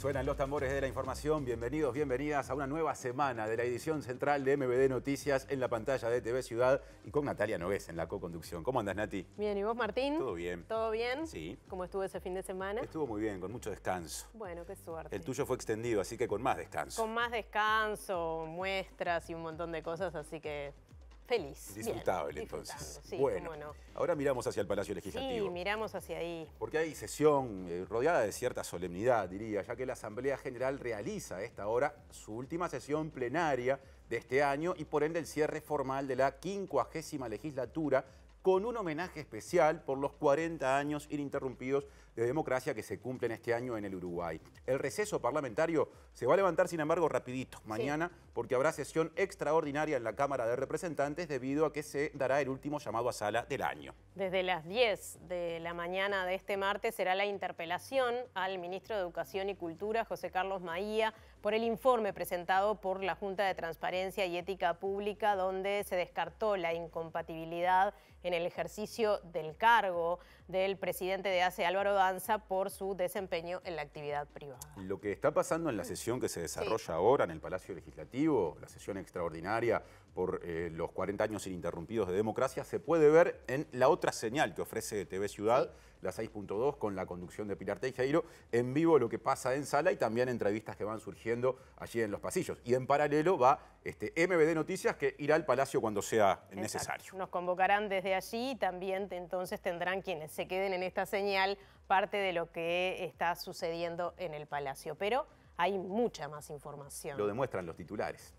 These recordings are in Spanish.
Suenan los tambores de la información. Bienvenidos, bienvenidas a una nueva semana de la edición central de MBD Noticias en la pantalla de TV Ciudad y con Natalia Nogués en la co-conducción. ¿Cómo andas, Nati? Bien, ¿y vos, Martín? Todo bien. ¿Todo bien? Sí. ¿Cómo estuvo ese fin de semana? Estuvo muy bien, con mucho descanso. Bueno, qué suerte. El tuyo fue extendido, así que con más descanso. Con más descanso, muestras y un montón de cosas, así que feliz. Disfrutable, bien, entonces. Sí, bueno, cómo no. ahora miramos hacia el Palacio Legislativo. Sí, miramos hacia ahí. Porque hay sesión rodeada de cierta solemnidad, diría, ya que la Asamblea General realiza a esta hora su última sesión plenaria de este año y por ende el cierre formal de la 50ª legislatura, con un homenaje especial por los 40 años ininterrumpidos de democracia que se cumplen este año en el Uruguay. El receso parlamentario se va a levantar, sin embargo, rapidito mañana, porque habrá sesión extraordinaria en la Cámara de Representantes debido a que se dará el último llamado a sala del año. Desde las 10 de la mañana de este martes será la interpelación al ministro de Educación y Cultura, José Carlos Maía, por el informe presentado por la Junta de Transparencia y Ética Pública, donde se descartó la incompatibilidad en el ejercicio del cargo del presidente de ACE, Álvaro Danza, por su desempeño en la actividad privada. Lo que está pasando en la sesión que se desarrolla ahora en el Palacio Legislativo, la sesión extraordinaria por los 40 años ininterrumpidos de democracia, se puede ver en la otra señal que ofrece TV Ciudad, la 6.2, con la conducción de Pilar Teijeiro, en vivo lo que pasa en sala y también entrevistas que van surgiendo allí en los pasillos. Y en paralelo va MBD Noticias, que irá al Palacio cuando sea necesario. Nos convocarán desde allí y también entonces tendrán quienes se queden en esta señal parte de lo que está sucediendo en el Palacio. Pero hay mucha más información. Lo demuestran los titulares.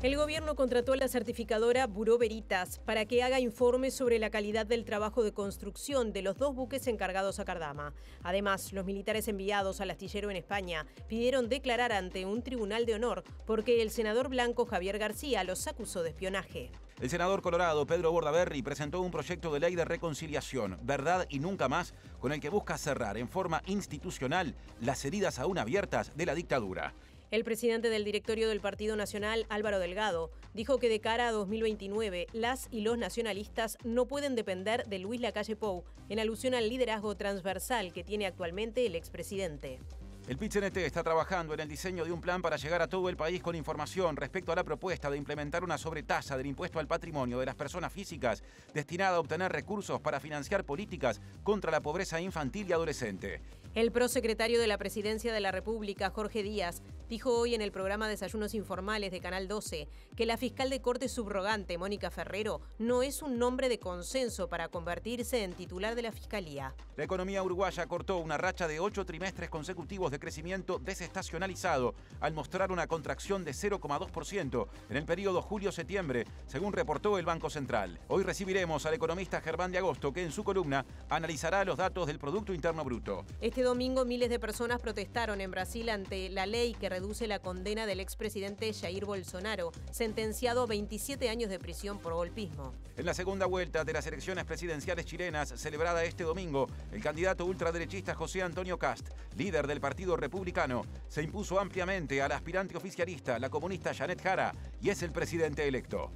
El gobierno contrató a la certificadora Bureau Veritas para que haga informes sobre la calidad del trabajo de construcción de los 2 buques encargados a Cardama. Además, los militares enviados al astillero en España pidieron declarar ante un tribunal de honor porque el senador blanco Javier García los acusó de espionaje. El senador colorado Pedro Bordaberry presentó un proyecto de ley de reconciliación, verdad y nunca más, con el que busca cerrar en forma institucional las heridas aún abiertas de la dictadura. El presidente del directorio del Partido Nacional, Álvaro Delgado, dijo que de cara a 2029, las y los nacionalistas no pueden depender de Luis Lacalle Pou, en alusión al liderazgo transversal que tiene actualmente el expresidente. El PIT-CNT está trabajando en el diseño de un plan para llegar a todo el país con información respecto a la propuesta de implementar una sobretasa del impuesto al patrimonio de las personas físicas destinada a obtener recursos para financiar políticas contra la pobreza infantil y adolescente. El prosecretario de la Presidencia de la República, Jorge Díaz, dijo hoy en el programa Desayunos Informales de Canal 12 que la fiscal de corte subrogante, Mónica Ferrero, no es un nombre de consenso para convertirse en titular de la Fiscalía. La economía uruguaya cortó una racha de 8 trimestres consecutivos de crecimiento desestacionalizado al mostrar una contracción de 0,2% en el periodo julio-septiembre, según reportó el Banco Central. Hoy recibiremos al economista Germán de Agosto, que en su columna analizará los datos del Producto Interno Bruto. Este domingo miles de personas protestaron en Brasil ante la ley que reduce la condena del expresidente Jair Bolsonaro, sentenciado a 27 años de prisión por golpismo. En la segunda vuelta de las elecciones presidenciales chilenas, celebrada este domingo, el candidato ultraderechista José Antonio Kast, líder del Partido Republicano, se impuso ampliamente al aspirante oficialista, la comunista Janet Jara, y es el presidente electo.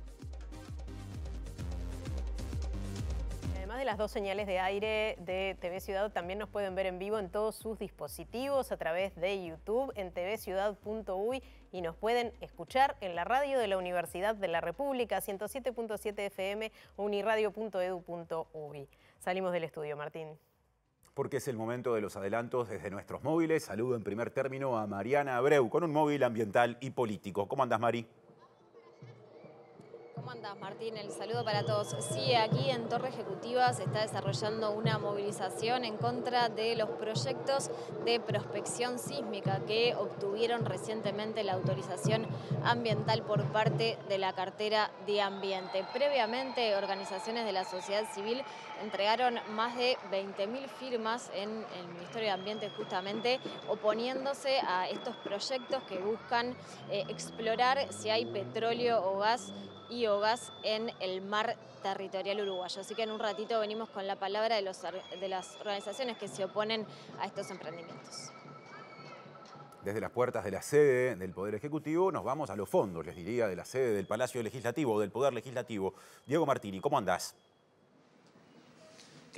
Además de las 2 señales de aire de TV Ciudad, también nos pueden ver en vivo en todos sus dispositivos a través de YouTube en tvciudad.uy y nos pueden escuchar en la radio de la Universidad de la República, 107.7 FM, uniradio.edu.uy. Salimos del estudio, Martín. Porque es el momento de los adelantos desde nuestros móviles. Saludo en primer término a Mariana Abreu con un móvil ambiental y político. ¿Cómo andás, Mari? ¿Cómo andás, Martín? El saludo para todos. Sí, aquí en Torre Ejecutiva se está desarrollando una movilización en contra de los proyectos de prospección sísmica que obtuvieron recientemente la autorización ambiental por parte de la cartera de Ambiente. Previamente, organizaciones de la sociedad civil entregaron más de 20.000 firmas en el Ministerio de Ambiente justamente oponiéndose a estos proyectos que buscan explorar si hay petróleo o gas en el mar territorial uruguayo. Así que en un ratito venimos con la palabra de las organizaciones que se oponen a estos emprendimientos. Desde las puertas de la sede del Poder Ejecutivo nos vamos a los fondos, les diría, de la sede del Palacio Legislativo, del Poder Legislativo. Diego Martini, ¿cómo andás?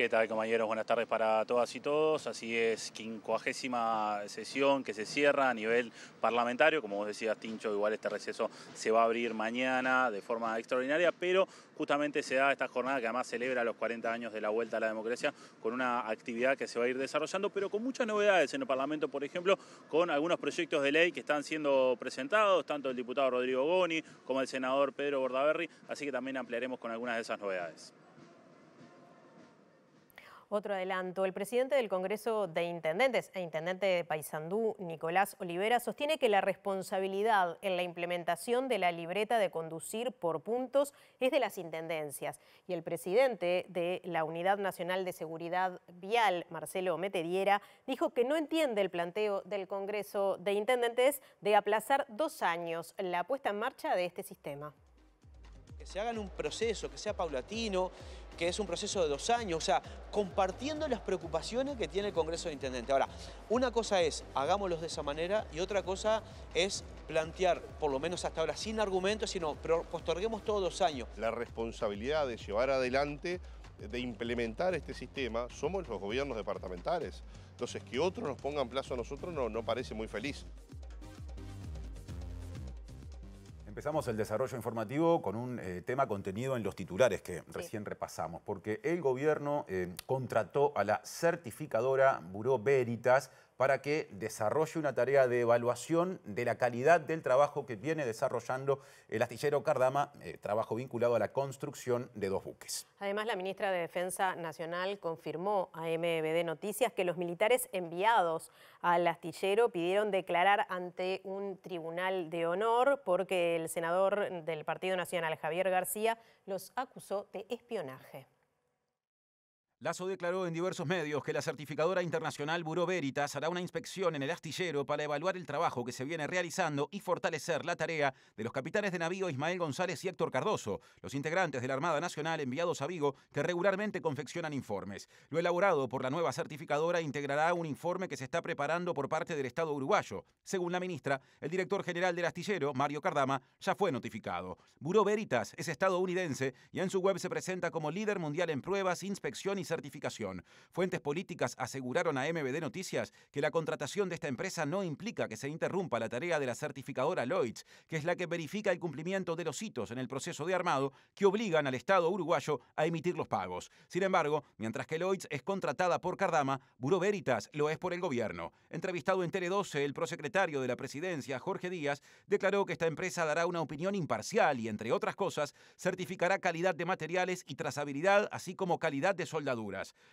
¿Qué tal, compañeros? Buenas tardes para todas y todos. Así es, 50ª sesión que se cierra a nivel parlamentario. Como vos decías, Tincho, igual este receso se va a abrir mañana de forma extraordinaria, pero justamente se da esta jornada que además celebra los 40 años de la vuelta a la democracia con una actividad que se va a ir desarrollando, pero con muchas novedades en el Parlamento, por ejemplo, con algunos proyectos de ley que están siendo presentados, tanto el diputado Rodrigo Goni como el senador Pedro Bordaberry, así que también ampliaremos con algunas de esas novedades. Otro adelanto, el presidente del Congreso de Intendentes e intendente de Paysandú, Nicolás Olivera, sostiene que la responsabilidad en la implementación de la libreta de conducir por puntos es de las intendencias. Y el presidente de la Unidad Nacional de Seguridad Vial, Marcelo Metediera, dijo que no entiende el planteo del Congreso de Intendentes de aplazar 2 años la puesta en marcha de este sistema. Que se hagan un proceso, que sea paulatino, que es un proceso de 2 años, o sea, compartiendo las preocupaciones que tiene el Congreso de Intendentes. Ahora, una cosa es, hagámoslos de esa manera, y otra cosa es plantear, por lo menos hasta ahora, sin argumentos, sino posterguemos todos 2 años. La responsabilidad de llevar adelante, de implementar este sistema, somos los gobiernos departamentales. Entonces, que otros nos pongan plazo a nosotros no parece muy feliz. Empezamos el desarrollo informativo con un tema contenido en los titulares que recién repasamos, porque el gobierno contrató a la certificadora Bureau Veritas para que desarrolle una tarea de evaluación de la calidad del trabajo que viene desarrollando el astillero Cardama, trabajo vinculado a la construcción de 2 buques. Además, la ministra de Defensa Nacional confirmó a MBD Noticias que los militares enviados al astillero pidieron declarar ante un tribunal de honor porque el senador del Partido Nacional, Javier García, los acusó de espionaje. Lasso declaró en diversos medios que la certificadora internacional Bureau Veritas hará una inspección en el astillero para evaluar el trabajo que se viene realizando y fortalecer la tarea de los capitanes de navío Ismael González y Héctor Cardoso, los integrantes de la Armada Nacional enviados a Vigo que regularmente confeccionan informes. Lo elaborado por la nueva certificadora integrará un informe que se está preparando por parte del Estado uruguayo. Según la ministra, el director general del astillero, Mario Cardama, ya fue notificado. Bureau Veritas es estadounidense y en su web se presenta como líder mundial en pruebas, inspección y certificación. Fuentes políticas aseguraron a MBD Noticias que la contratación de esta empresa no implica que se interrumpa la tarea de la certificadora Lloyds, que es la que verifica el cumplimiento de los hitos en el proceso de armado que obligan al Estado uruguayo a emitir los pagos. Sin embargo, mientras que Lloyds es contratada por Cardama, Bureau Veritas lo es por el gobierno. Entrevistado en Tele 12, el prosecretario de la Presidencia, Jorge Díaz, declaró que esta empresa dará una opinión imparcial y, entre otras cosas, certificará calidad de materiales y trazabilidad, así como calidad de soldadura.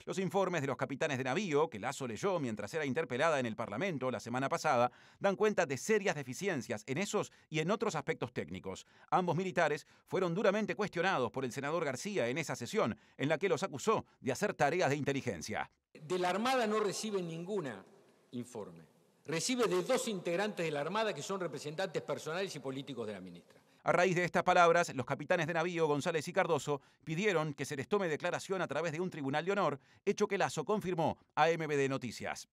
Los informes de los capitanes de navío, que Lasso leyó mientras era interpelada en el Parlamento la semana pasada, dan cuenta de serias deficiencias en esos y en otros aspectos técnicos. Ambos militares fueron duramente cuestionados por el senador García en esa sesión, en la que los acusó de hacer tareas de inteligencia. De la Armada no recibe ningún informe. Recibe de 2 integrantes de la Armada que son representantes personales y políticos de la ministra. A raíz de estas palabras, los capitanes de navío González y Cardoso pidieron que se les tome declaración a través de un tribunal de honor, hecho que Lasso confirmó a MBD Noticias.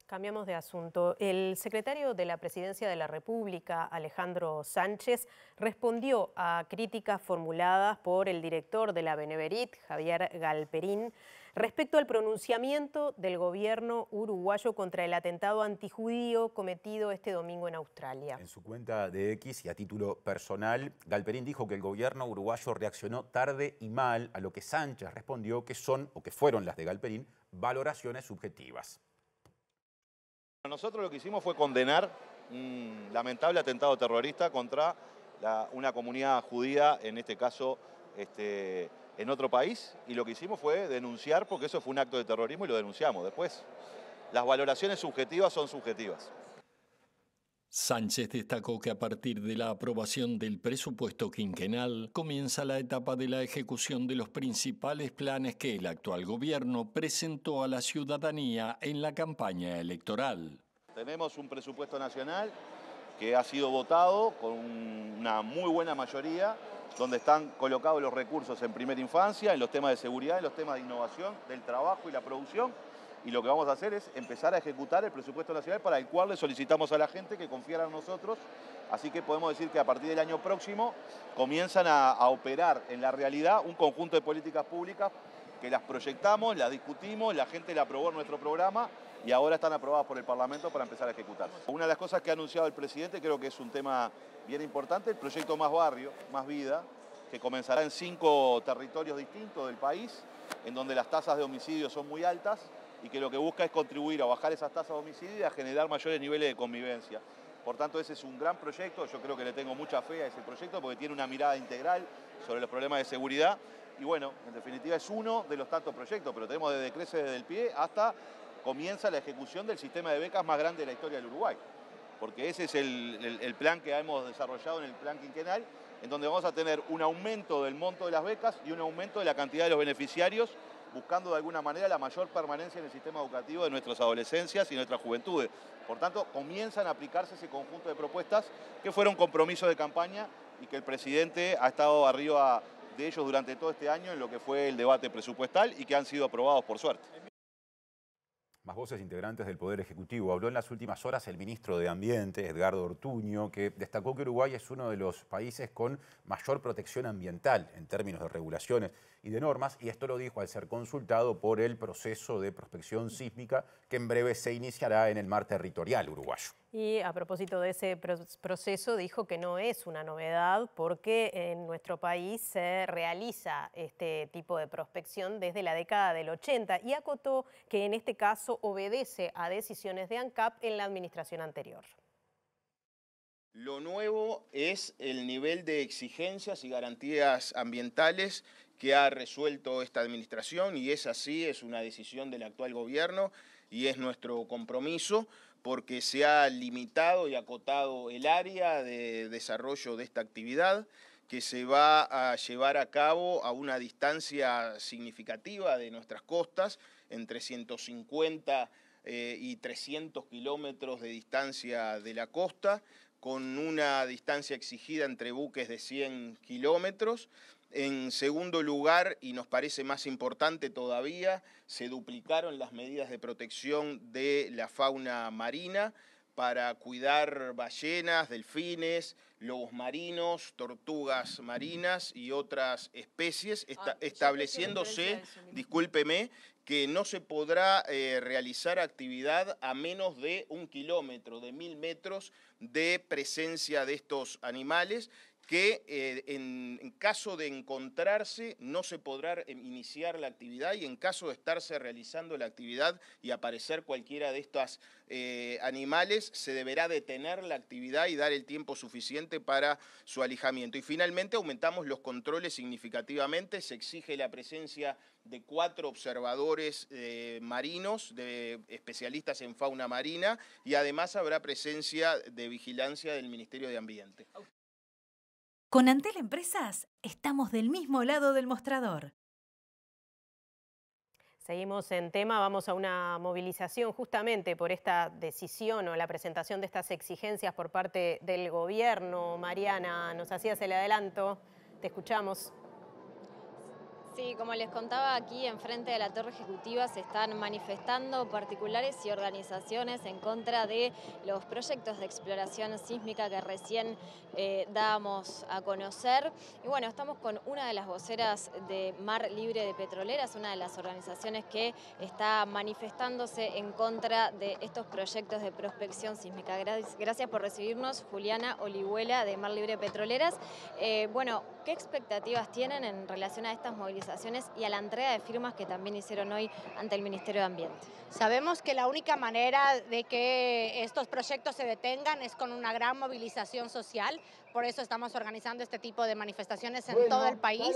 Cambiamos de asunto. El secretario de la Presidencia de la República, Alejandro Sánchez, respondió a críticas formuladas por el director de la Beneverit, Javier Galperín, respecto al pronunciamiento del gobierno uruguayo contra el atentado antijudío cometido este domingo en Australia. En su cuenta de X y a título personal, Galperín dijo que el gobierno uruguayo reaccionó tarde y mal, a lo que Sánchez respondió que son, o que fueron las de Galperín, valoraciones subjetivas. Nosotros lo que hicimos fue condenar un lamentable atentado terrorista contra una comunidad judía, en este caso en otro país, y lo que hicimos fue denunciar, porque eso fue un acto de terrorismo y lo denunciamos. Después, las valoraciones subjetivas son subjetivas. Sánchez destacó que a partir de la aprobación del presupuesto quinquenal comienza la etapa de la ejecución de los principales planes que el actual gobierno presentó a la ciudadanía en la campaña electoral. Tenemos un presupuesto nacional que ha sido votado con una muy buena mayoría, donde están colocados los recursos en primera infancia, en los temas de seguridad, en los temas de innovación, del trabajo y la producción. Y lo que vamos a hacer es empezar a ejecutar el presupuesto nacional para el cual le solicitamos a la gente que confiara en nosotros. Así que podemos decir que a partir del año próximo comienzan a operar en la realidad un conjunto de políticas públicas que las proyectamos, las discutimos, la gente la aprobó en nuestro programa y ahora están aprobadas por el Parlamento para empezar a ejecutarse. Una de las cosas que ha anunciado el presidente creo que es un tema bien importante, el proyecto Más Barrio, Más Vida, que comenzará en 5 territorios distintos del país, en donde las tasas de homicidio son muy altas y que lo que busca es contribuir a bajar esas tasas de homicidio y a generar mayores niveles de convivencia. Por tanto, ese es un gran proyecto, yo creo que le tengo mucha fe a ese proyecto porque tiene una mirada integral sobre los problemas de seguridad y bueno, en definitiva es uno de los tantos proyectos, pero tenemos desde Crece desde el pie hasta comienza la ejecución del sistema de becas más grande de la historia del Uruguay, porque ese es el plan que hemos desarrollado en el plan quinquenal, en donde vamos a tener un aumento del monto de las becas y un aumento de la cantidad de los beneficiarios, buscando de alguna manera la mayor permanencia en el sistema educativo de nuestras adolescencias y nuestras juventudes. Por tanto, comienzan a aplicarse ese conjunto de propuestas que fueron compromisos de campaña y que el presidente ha estado arriba de ellos durante todo este año en lo que fue el debate presupuestal y que han sido aprobados por suerte. Más voces integrantes del Poder Ejecutivo. Habló en las últimas horas el ministro de Ambiente, Edgardo Ortuño, que destacó que Uruguay es uno de los países con mayor protección ambiental en términos de regulaciones y de normas, y esto lo dijo al ser consultado por el proceso de prospección sísmica que en breve se iniciará en el mar territorial uruguayo. Y a propósito de ese proceso, dijo que no es una novedad porque en nuestro país se realiza este tipo de prospección desde la década del 80 y acotó que en este caso obedece a decisiones de ANCAP en la administración anterior. Lo nuevo es el nivel de exigencias y garantías ambientales que ha resuelto esta administración y es así, es una decisión del actual gobierno y es nuestro compromiso porque se ha limitado y acotado el área de desarrollo de esta actividad que se va a llevar a cabo a una distancia significativa de nuestras costas, entre 150 y 300 kilómetros de distancia de la costa, con una distancia exigida entre buques de 100 kilómetros. En segundo lugar, y nos parece más importante todavía, se duplicaron las medidas de protección de la fauna marina para cuidar ballenas, delfines, lobos marinos, tortugas marinas y otras especies, estableciéndose, discúlpeme, que no se podrá realizar actividad a menos de 1 kilómetro, de 1000 metros de presencia de estos animales, que en caso de encontrarse no se podrá iniciar la actividad y en caso de estarse realizando la actividad y aparecer cualquiera de estos animales, se deberá detener la actividad y dar el tiempo suficiente para su alejamiento. Y finalmente aumentamos los controles significativamente, se exige la presencia de 4 observadores marinos, de especialistas en fauna marina y además habrá presencia de vigilancia del Ministerio de Ambiente. Con Antel Empresas estamos del mismo lado del mostrador. Seguimos en tema, vamos a una movilización justamente por esta decisión o la presentación de estas exigencias por parte del gobierno. Mariana, nos hacías el adelanto, te escuchamos. Sí, como les contaba, aquí enfrente de la Torre Ejecutiva se están manifestando particulares y organizaciones en contra de los proyectos de exploración sísmica que recién dábamos a conocer. Y bueno, estamos con una de las voceras de Mar Libre de Petroleras, una de las organizaciones que está manifestándose en contra de estos proyectos de prospección sísmica. Gracias por recibirnos, Juliana Olihuela de Mar Libre de Petroleras. Bueno, ¿qué expectativas tienen en relación a estas movilizaciones y a la entrega de firmas que también hicieron hoy ante el Ministerio de Ambiente? Sabemos que la única manera de que estos proyectos se detengan es con una gran movilización social. Por eso estamos organizando este tipo de manifestaciones en todo el país.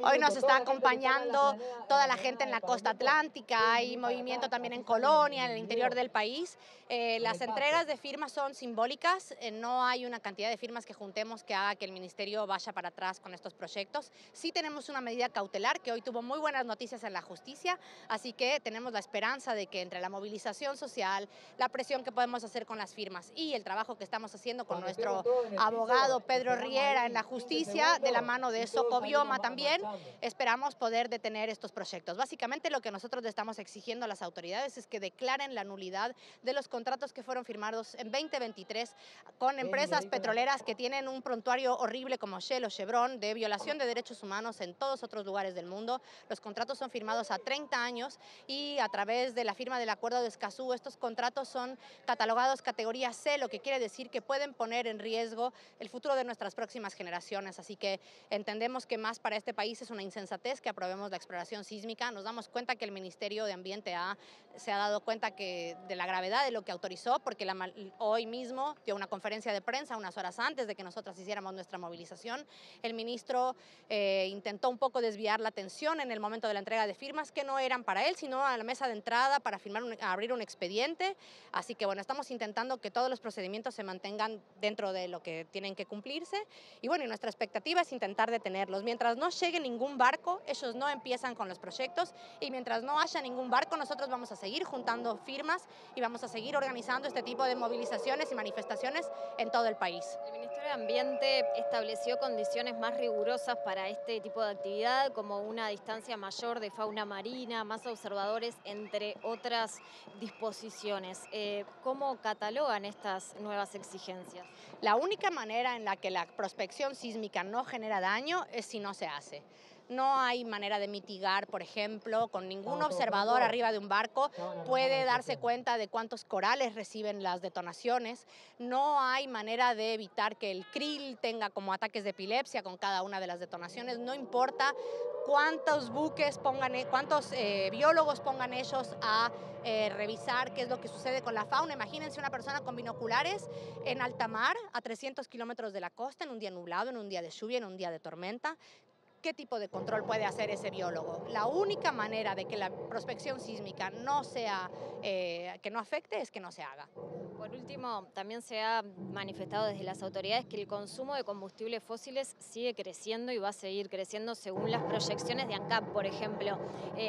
Hoy nos está acompañando toda la gente en la costa atlántica, hay movimiento también en Colonia, en el interior del país. Las entregas de firmas son simbólicas, no hay una cantidad de firmas que juntemos que haga que el ministerio vaya para atrás con estos proyectos. Sí tenemos una medida cautelar que hoy tuvo muy buenas noticias en la justicia, así que tenemos la esperanza de que entre la movilización social, la presión que podemos hacer con las firmas y el trabajo que estamos haciendo con nuestro abogado abogado Pedro Riera en la justicia, de la mano de Socobioma también, esperamos poder detener estos proyectos. Básicamente lo que nosotros le estamos exigiendo a las autoridades es que declaren la nulidad de los contratos que fueron firmados en 2023 con empresas petroleras que tienen un prontuario horrible como Shell o Chevron de violación de derechos humanos en todos otros lugares del mundo. Los contratos son firmados a 30 años y a través de la firma del Acuerdo de Escazú, estos contratos son catalogados categoría C, lo que quiere decir que pueden poner en riesgo el futuro de nuestras próximas generaciones. Así que entendemos que más para este país es una insensatez que aprobemos la exploración sísmica. Nos damos cuenta que el Ministerio de Ambiente se ha dado cuenta de la gravedad de lo que autorizó, porque hoy mismo dio una conferencia de prensa unas horas antes de que nosotras hiciéramos nuestra movilización. El ministro intentó un poco desviar la atención en el momento de la entrega de firmas que no eran para él, sino a la mesa de entrada para abrir un expediente. Así que bueno, estamos intentando que todos los procedimientos se mantengan dentro de lo que tienen que cumplirse. Y bueno, nuestra expectativa es intentar detenerlos. Mientras no llegue ningún barco, ellos no empiezan con los proyectos, y mientras no haya ningún barco, nosotros vamos a seguir juntando firmas y vamos a seguir organizando este tipo de movilizaciones y manifestaciones en todo el país. El Ministerio de Ambiente estableció condiciones más rigurosas para este tipo de actividad, como una distancia mayor de fauna marina, más observadores, entre otras disposiciones. ¿Cómo catalogan estas nuevas exigencias? La única manera en la que la prospección sísmica no genera daño es si no se hace. No hay manera de mitigar, por ejemplo, con ningún observador arriba de un barco puede darse cuenta de cuántos corales reciben las detonaciones. No hay manera de evitar que el krill tenga como ataques de epilepsia con cada una de las detonaciones. No importa cuántos buques pongan, cuántos biólogos pongan ellos a revisar qué es lo que sucede con la fauna. Imagínense una persona con binoculares en alta mar, a 300 kilómetros de la costa, en un día nublado, en un día de lluvia, en un día de tormenta. ¿Qué tipo de control puede hacer ese biólogo? La única manera de que la prospección sísmica que no afecte es que no se haga. Por último, también se ha manifestado desde las autoridades que el consumo de combustibles fósiles sigue creciendo y va a seguir creciendo según las proyecciones de ANCAP, por ejemplo.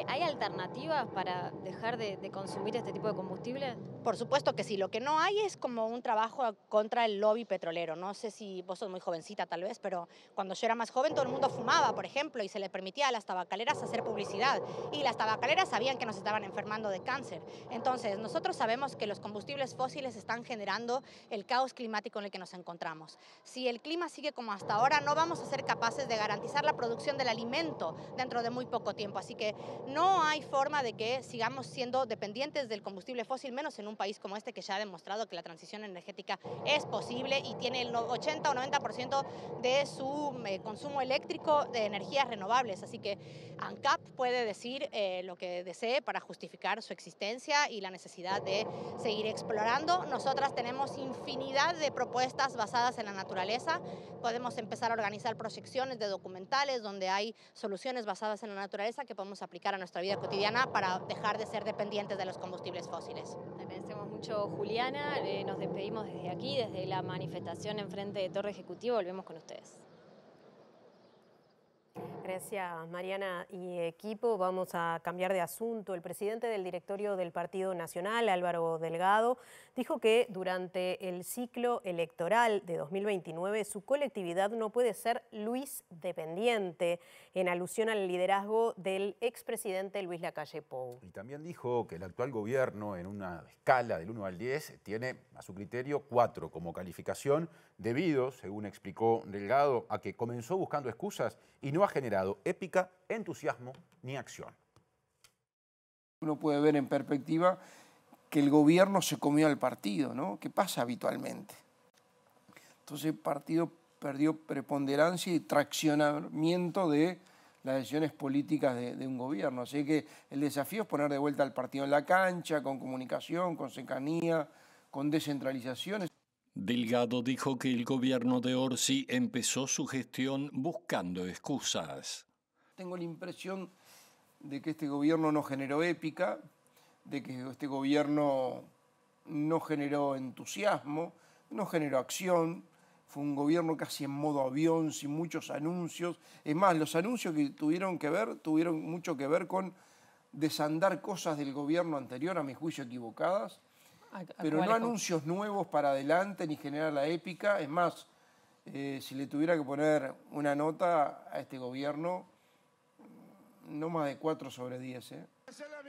¿Hay alternativas para dejar de consumir este tipo de combustible? Por supuesto que sí. Lo que no hay es como un trabajo contra el lobby petrolero. No sé si vos sos muy jovencita tal vez, pero cuando yo era más joven todo el mundo fumaba, por ejemplo, y se le permitía a las tabacaleras hacer publicidad. Y las tabacaleras sabían que nos estaban enfermando de cáncer. Entonces, nosotros sabemos que los combustibles fósiles están generando el caos climático en el que nos encontramos. Si el clima sigue como hasta ahora, no vamos a ser capaces de garantizar la producción del alimento dentro de muy poco tiempo. Así que no hay forma de que sigamos siendo dependientes del combustible fósil, menos en un país como este que ya ha demostrado que la transición energética es posible y tiene el 80 o 90% de su consumo eléctrico de energías renovables. Así que ANCAP puede decir lo que desee para justificar su existencia y la necesidad de seguir explorando. Nosotras tenemos infinidad de propuestas basadas en la naturaleza. Podemos empezar a organizar proyecciones de documentales donde hay soluciones basadas en la naturaleza que podemos aplicar a nuestra vida cotidiana para dejar de ser dependientes de los combustibles fósiles. Te agradecemos mucho, Juliana. Nos despedimos desde aquí, desde la manifestación enfrente de Torre Ejecutivo. Volvemos con ustedes. Gracias, Mariana y equipo. Vamos a cambiar de asunto. El presidente del directorio del Partido Nacional, Álvaro Delgado, dijo que durante el ciclo electoral de 2029 su colectividad no puede ser Luis dependiente, en alusión al liderazgo del expresidente Luis Lacalle Pou. Y también dijo que el actual gobierno, en una escala del 1 al 10, tiene a su criterio 4 como calificación, debido, según explicó Delgado, a que comenzó buscando excusas y no ha generado épica, entusiasmo ni acción. Uno puede ver en perspectiva que el gobierno se comió al partido, ¿no? ¿Qué pasa habitualmente? Entonces el partido perdió preponderancia y traccionamiento de las decisiones políticas de un gobierno. Así que el desafío es poner de vuelta al partido en la cancha, con comunicación, con cercanía, con descentralización. Delgado dijo que el gobierno de Orsi empezó su gestión buscando excusas. Tengo la impresión de que este gobierno no generó épica, de que este gobierno no generó entusiasmo, no generó acción. Fue un gobierno casi en modo avión, sin muchos anuncios. Es más, los anuncios que tuvieron mucho que ver con desandar cosas del gobierno anterior, a mi juicio equivocadas. Pero no anuncios nuevos para adelante ni generar la épica. Es más, Si le tuviera que poner una nota a este gobierno, no más de 4 sobre 10.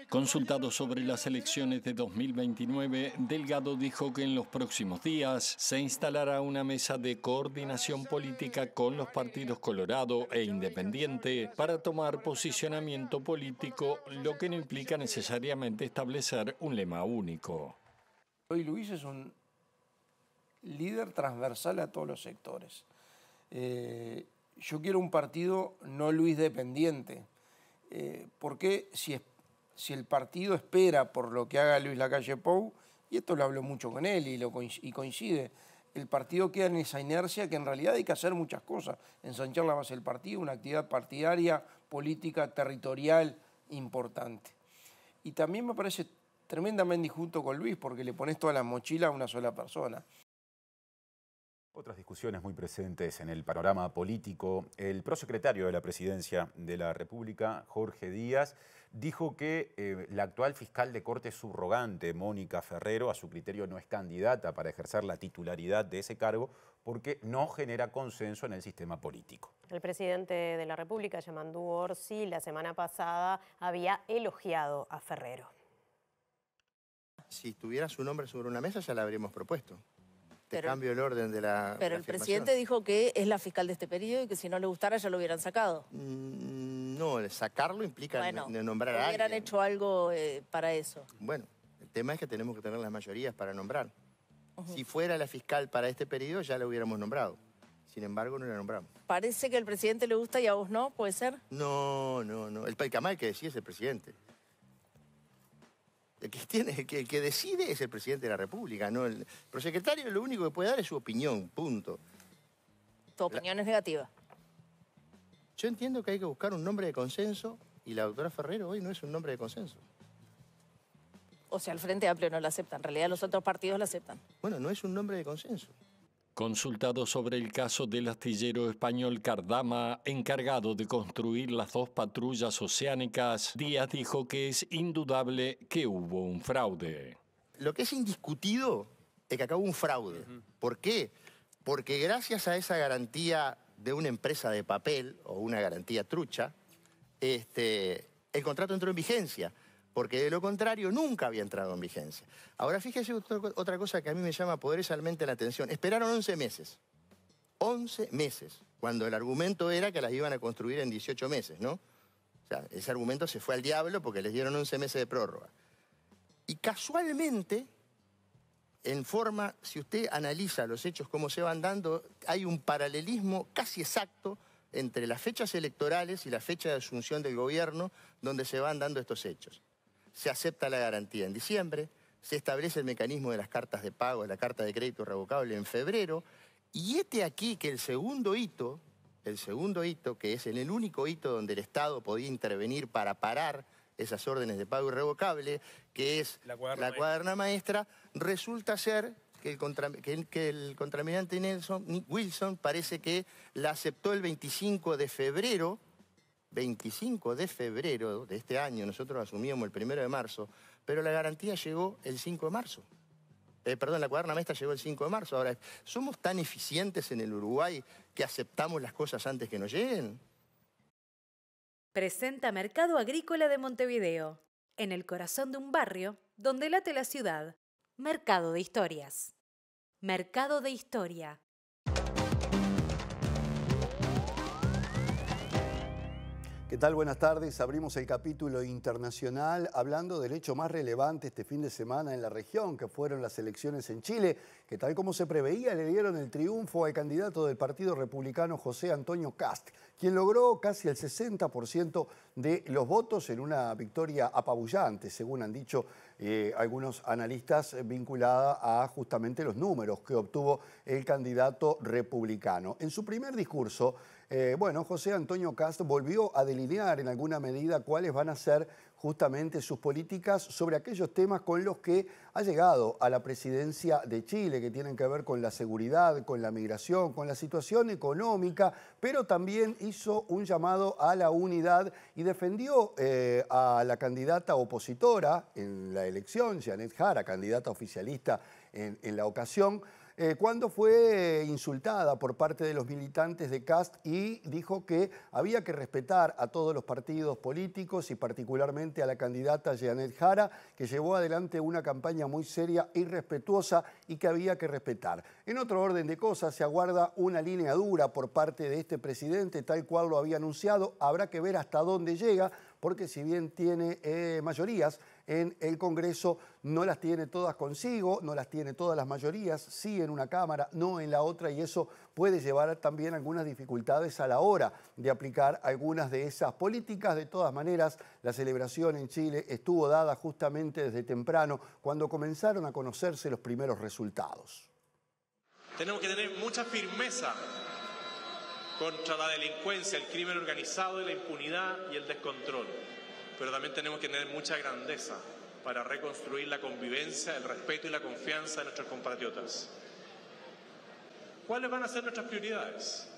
Consultado sobre las elecciones de 2029, Delgado dijo que en los próximos días se instalará una mesa de coordinación política con los partidos Colorado e Independiente para tomar posicionamiento político, lo que no implica necesariamente establecer un lema único. Hoy Luis es un líder transversal a todos los sectores. Yo quiero un partido no Luis dependiente, porque si el partido espera por lo que haga Luis Lacalle Pou, y esto lo hablo mucho con él y coincide, el partido queda en esa inercia que en realidad hay que hacer muchas cosas, ensanchar la base del partido, una actividad partidaria, política, territorial importante. Y también me parece tremendamente injusto con Luis porque le pones toda la mochila a una sola persona. Otras discusiones muy presentes en el panorama político. El prosecretario de la Presidencia de la República, Jorge Díaz, dijo que la actual fiscal de corte subrogante, Mónica Ferrero, a su criterio no es candidata para ejercer la titularidad de ese cargo porque no genera consenso en el sistema político. El presidente de la República, Yamandu Orsi, la semana pasada había elogiado a Ferrero. Si tuviera su nombre sobre una mesa ya la habríamos propuesto. Cambio el orden de la Pero el presidente dijo que es la fiscal de este periodo y que si no le gustara ya lo hubieran sacado. No, sacarlo implica nombrar a alguien. Hubieran hecho algo para eso. Bueno, el tema es que tenemos que tener las mayorías para nombrar. Si fuera la fiscal para este periodo ya la hubiéramos nombrado. Sin embargo, no la nombramos. Parece que al presidente le gusta y a vos no, ¿puede ser? No. El Palcamá que decide es el presidente. El que decide es el presidente de la República, ¿no? El prosecretario lo único que puede dar es su opinión, punto. ¿Tu opinión es negativa? Yo entiendo que hay que buscar un nombre de consenso y la doctora Ferrero hoy no es un nombre de consenso. O sea, el Frente Amplio no la acepta, en realidad los otros partidos la aceptan. Bueno, no es un nombre de consenso. Consultado sobre el caso del astillero español Cardama, encargado de construir las 2 patrullas oceánicas, Díaz dijo que es indudable que hubo un fraude. Lo que es indiscutido es que acá hubo un fraude. ¿Por qué? Porque gracias a esa garantía de una empresa de papel o una garantía trucha, el contrato entró en vigencia. Porque de lo contrario nunca había entrado en vigencia. Ahora fíjese otra cosa que a mí me llama poderosamente la atención. Esperaron 11 meses. 11 meses, cuando el argumento era que las iban a construir en 18 meses, ¿no? O sea, ese argumento se fue al diablo porque les dieron 11 meses de prórroga. Y casualmente, si usted analiza los hechos cómo se van dando, hay un paralelismo casi exacto entre las fechas electorales y la fecha de asunción del gobierno donde se van dando estos hechos. Se acepta la garantía en diciembre, se establece el mecanismo de las cartas de pago, de la carta de crédito revocable en febrero, y aquí que el segundo hito, que es el único hito donde el Estado podía intervenir para parar esas órdenes de pago irrevocable, que es la cuaderna maestra, resulta ser que el contramirante Wilson parece que la aceptó el 25 de febrero, 25 de febrero de este año, nosotros asumíamos el 1 de marzo, pero la garantía llegó el 5 de marzo. La cuaderna maestra llegó el 5 de marzo. Ahora, ¿somos tan eficientes en el Uruguay que aceptamos las cosas antes que nos lleguen? Presenta Mercado Agrícola de Montevideo, en el corazón de un barrio donde late la ciudad. Mercado de Historias. Mercado de Historia. ¿Qué tal? Buenas tardes. Abrimos el capítulo internacional hablando del hecho más relevante este fin de semana en la región, que fueron las elecciones en Chile, que tal como se preveía le dieron el triunfo al candidato del Partido Republicano José Antonio Kast, quien logró casi el 60% de los votos en una victoria apabullante, según han dicho algunos analistas, vinculada a justamente los números que obtuvo el candidato republicano. En su primer discurso, José Antonio Kast volvió a delinear en alguna medida cuáles van a ser justamente sus políticas sobre aquellos temas con los que ha llegado a la presidencia de Chile, que tienen que ver con la seguridad, con la migración, con la situación económica, pero también hizo un llamado a la unidad y defendió a la candidata opositora en la elección, Janet Jara, candidata oficialista en la ocasión, cuando fue insultada por parte de los militantes de Kast y dijo que había que respetar a todos los partidos políticos y particularmente a la candidata Jeanette Jara, que llevó adelante una campaña muy seria y respetuosa y que había que respetar. En otro orden de cosas, se aguarda una línea dura por parte de este presidente, tal cual lo había anunciado. Habrá que ver hasta dónde llega, porque si bien tiene mayorías en el Congreso, no las tiene todas consigo, no las tiene todas las mayorías, sí en una Cámara, no en la otra, y eso puede llevar también algunas dificultades a la hora de aplicar algunas de esas políticas. De todas maneras, la celebración en Chile estuvo dada justamente desde temprano, cuando comenzaron a conocerse los primeros resultados. Tenemos que tener mucha firmeza contra la delincuencia, el crimen organizado, la impunidad y el descontrol. Pero también tenemos que tener mucha grandeza para reconstruir la convivencia, el respeto y la confianza de nuestros compatriotas. ¿Cuáles van a ser nuestras prioridades?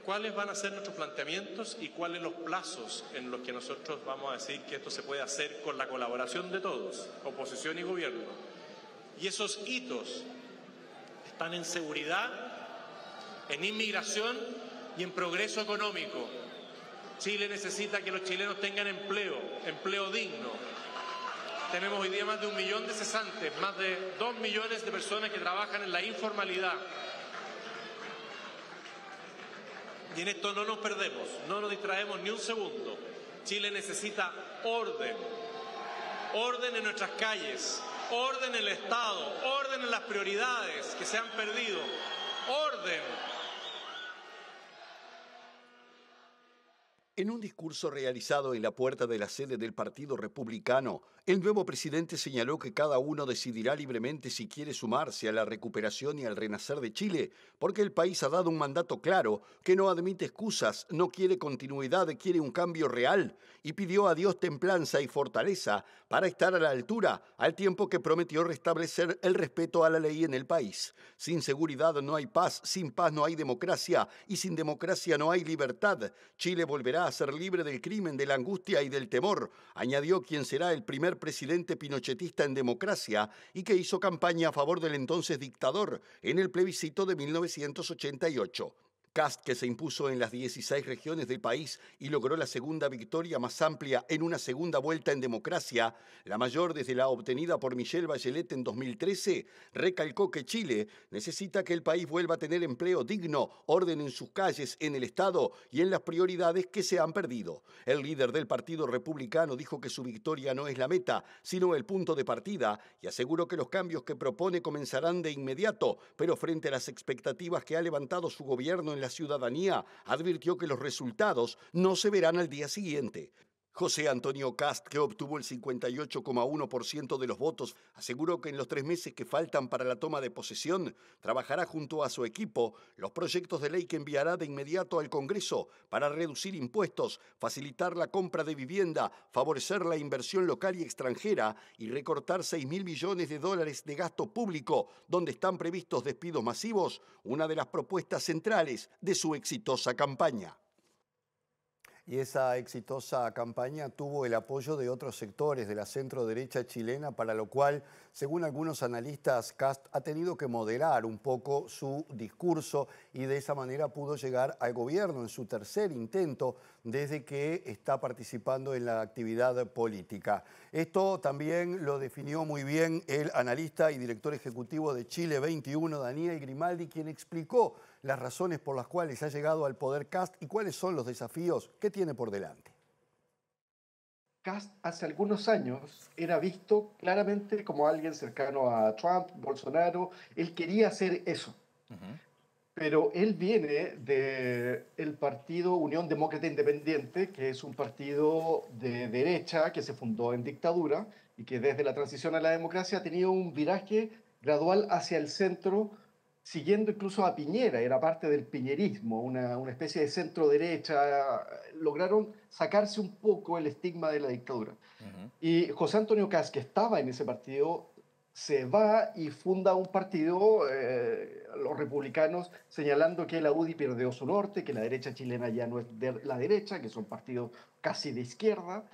¿Cuáles van a ser nuestros planteamientos y cuáles los plazos en los que nosotros vamos a decir que esto se puede hacer con la colaboración de todos, oposición y gobierno? Y esos hitos están en seguridad, en inmigración y en progreso económico. Chile necesita que los chilenos tengan empleo digno. Tenemos hoy día más de 1 millón de cesantes, más de 2 millones de personas que trabajan en la informalidad. Y en esto no nos perdemos, no nos distraemos ni un segundo. Chile necesita orden, orden en nuestras calles, orden en el Estado, orden en las prioridades que se han perdido, orden. En un discurso realizado en la puerta de la sede del Partido Republicano, el nuevo presidente señaló que cada uno decidirá libremente si quiere sumarse a la recuperación y al renacer de Chile, porque el país ha dado un mandato claro que no admite excusas, no quiere continuidad, quiere un cambio real, y pidió a Dios templanza y fortaleza para estar a la altura, al tiempo que prometió restablecer el respeto a la ley en el país. Sin seguridad no hay paz, sin paz no hay democracia, y sin democracia no hay libertad. Chile volverá a ser libre del crimen, de la angustia y del temor, añadió quien será el primer presidente pinochetista en democracia y que hizo campaña a favor del entonces dictador en el plebiscito de 1988. Kast, que se impuso en las 16 regiones del país y logró la segunda victoria más amplia en una segunda vuelta en democracia, la mayor desde la obtenida por Michelle Bachelet en 2013, recalcó que Chile necesita que el país vuelva a tener empleo digno, orden en sus calles, en el Estado y en las prioridades que se han perdido. El líder del Partido Republicano dijo que su victoria no es la meta, sino el punto de partida, y aseguró que los cambios que propone comenzarán de inmediato, pero frente a las expectativas que ha levantado su gobierno en la ciudadanía, advirtió que los resultados no se verán al día siguiente. José Antonio Kast, que obtuvo el 58,1% de los votos, aseguró que en los 3 meses que faltan para la toma de posesión, trabajará junto a su equipo los proyectos de ley que enviará de inmediato al Congreso para reducir impuestos, facilitar la compra de vivienda, favorecer la inversión local y extranjera y recortar 6.000 millones de dólares de gasto público, donde están previstos despidos masivos, una de las propuestas centrales de su exitosa campaña. Y esa exitosa campaña tuvo el apoyo de otros sectores de la centro-derecha chilena, para lo cual, según algunos analistas, Kast ha tenido que moderar un poco su discurso y de esa manera pudo llegar al gobierno en su tercer intento desde que está participando en la actividad política. Esto también lo definió muy bien el analista y director ejecutivo de Chile 21, Daniel Grimaldi, quien explicó las razones por las cuales ha llegado al poder Kast y cuáles son los desafíos que tiene por delante. Kast hace algunos años era visto claramente como alguien cercano a Trump, Bolsonaro. Él quería hacer eso. Pero él viene del partido Unión Demócrata Independiente, que es un partido de derecha que se fundó en dictadura y que desde la transición a la democracia ha tenido un viraje gradual hacia el centro, siguiendo incluso a Piñera. Era parte del piñerismo, una especie de centro-derecha. Lograron sacarse un poco el estigma de la dictadura. Y José Antonio Kast, que estaba en ese partido, se va y funda un partido, los republicanos, señalando que la UDI perdió su norte, que la derecha chilena ya no es de la derecha, que son partidos casi de izquierda.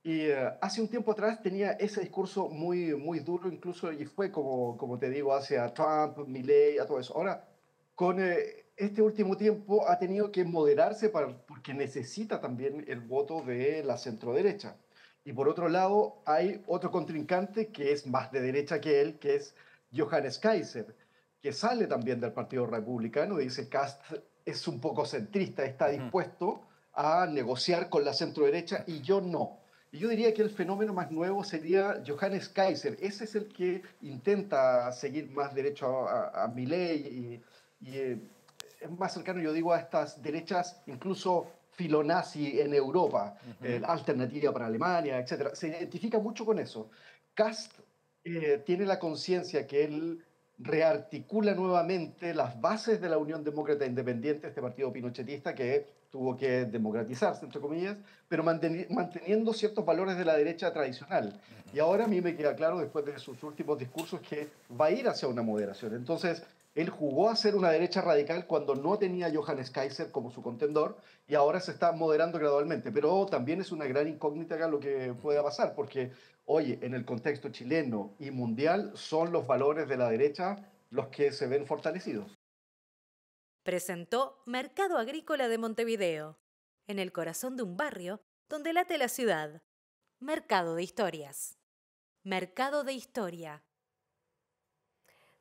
Y hace un tiempo atrás tenía ese discurso muy, muy duro incluso y fue como te digo, hacia Trump, Milley, a todo eso. Ahora, con este último tiempo ha tenido que moderarse porque necesita también el voto de la centroderecha. Y por otro lado, hay otro contrincante que es más de derecha que él, que es Johannes Kaiser, que sale también del Partido Republicano. Dice Kast es un poco centrista, está dispuesto a negociar con la centroderecha y yo no. Y yo diría que el fenómeno más nuevo sería Johannes Kaiser. Ese es el que intenta seguir más derecho a Milley y es más cercano, yo digo, a estas derechas incluso filonazi en Europa, la Alternativa para Alemania, etc. Se identifica mucho con eso. Kast tiene la conciencia que él rearticula nuevamente las bases de la Unión Demócrata Independiente, este partido pinochetista que tuvo que democratizarse, entre comillas, pero manteniendo ciertos valores de la derecha tradicional. Y ahora a mí me queda claro, después de sus últimos discursos, que va a ir hacia una moderación. Entonces, él jugó a ser una derecha radical cuando no tenía a Johannes Kaiser como su contendor y ahora se está moderando gradualmente. Pero también es una gran incógnita acá lo que pueda pasar, porque, oye, en el contexto chileno y mundial son los valores de la derecha los que se ven fortalecidos. Presentó Mercado Agrícola de Montevideo, en el corazón de un barrio donde late la ciudad. Mercado de Historias. Mercado de Historia.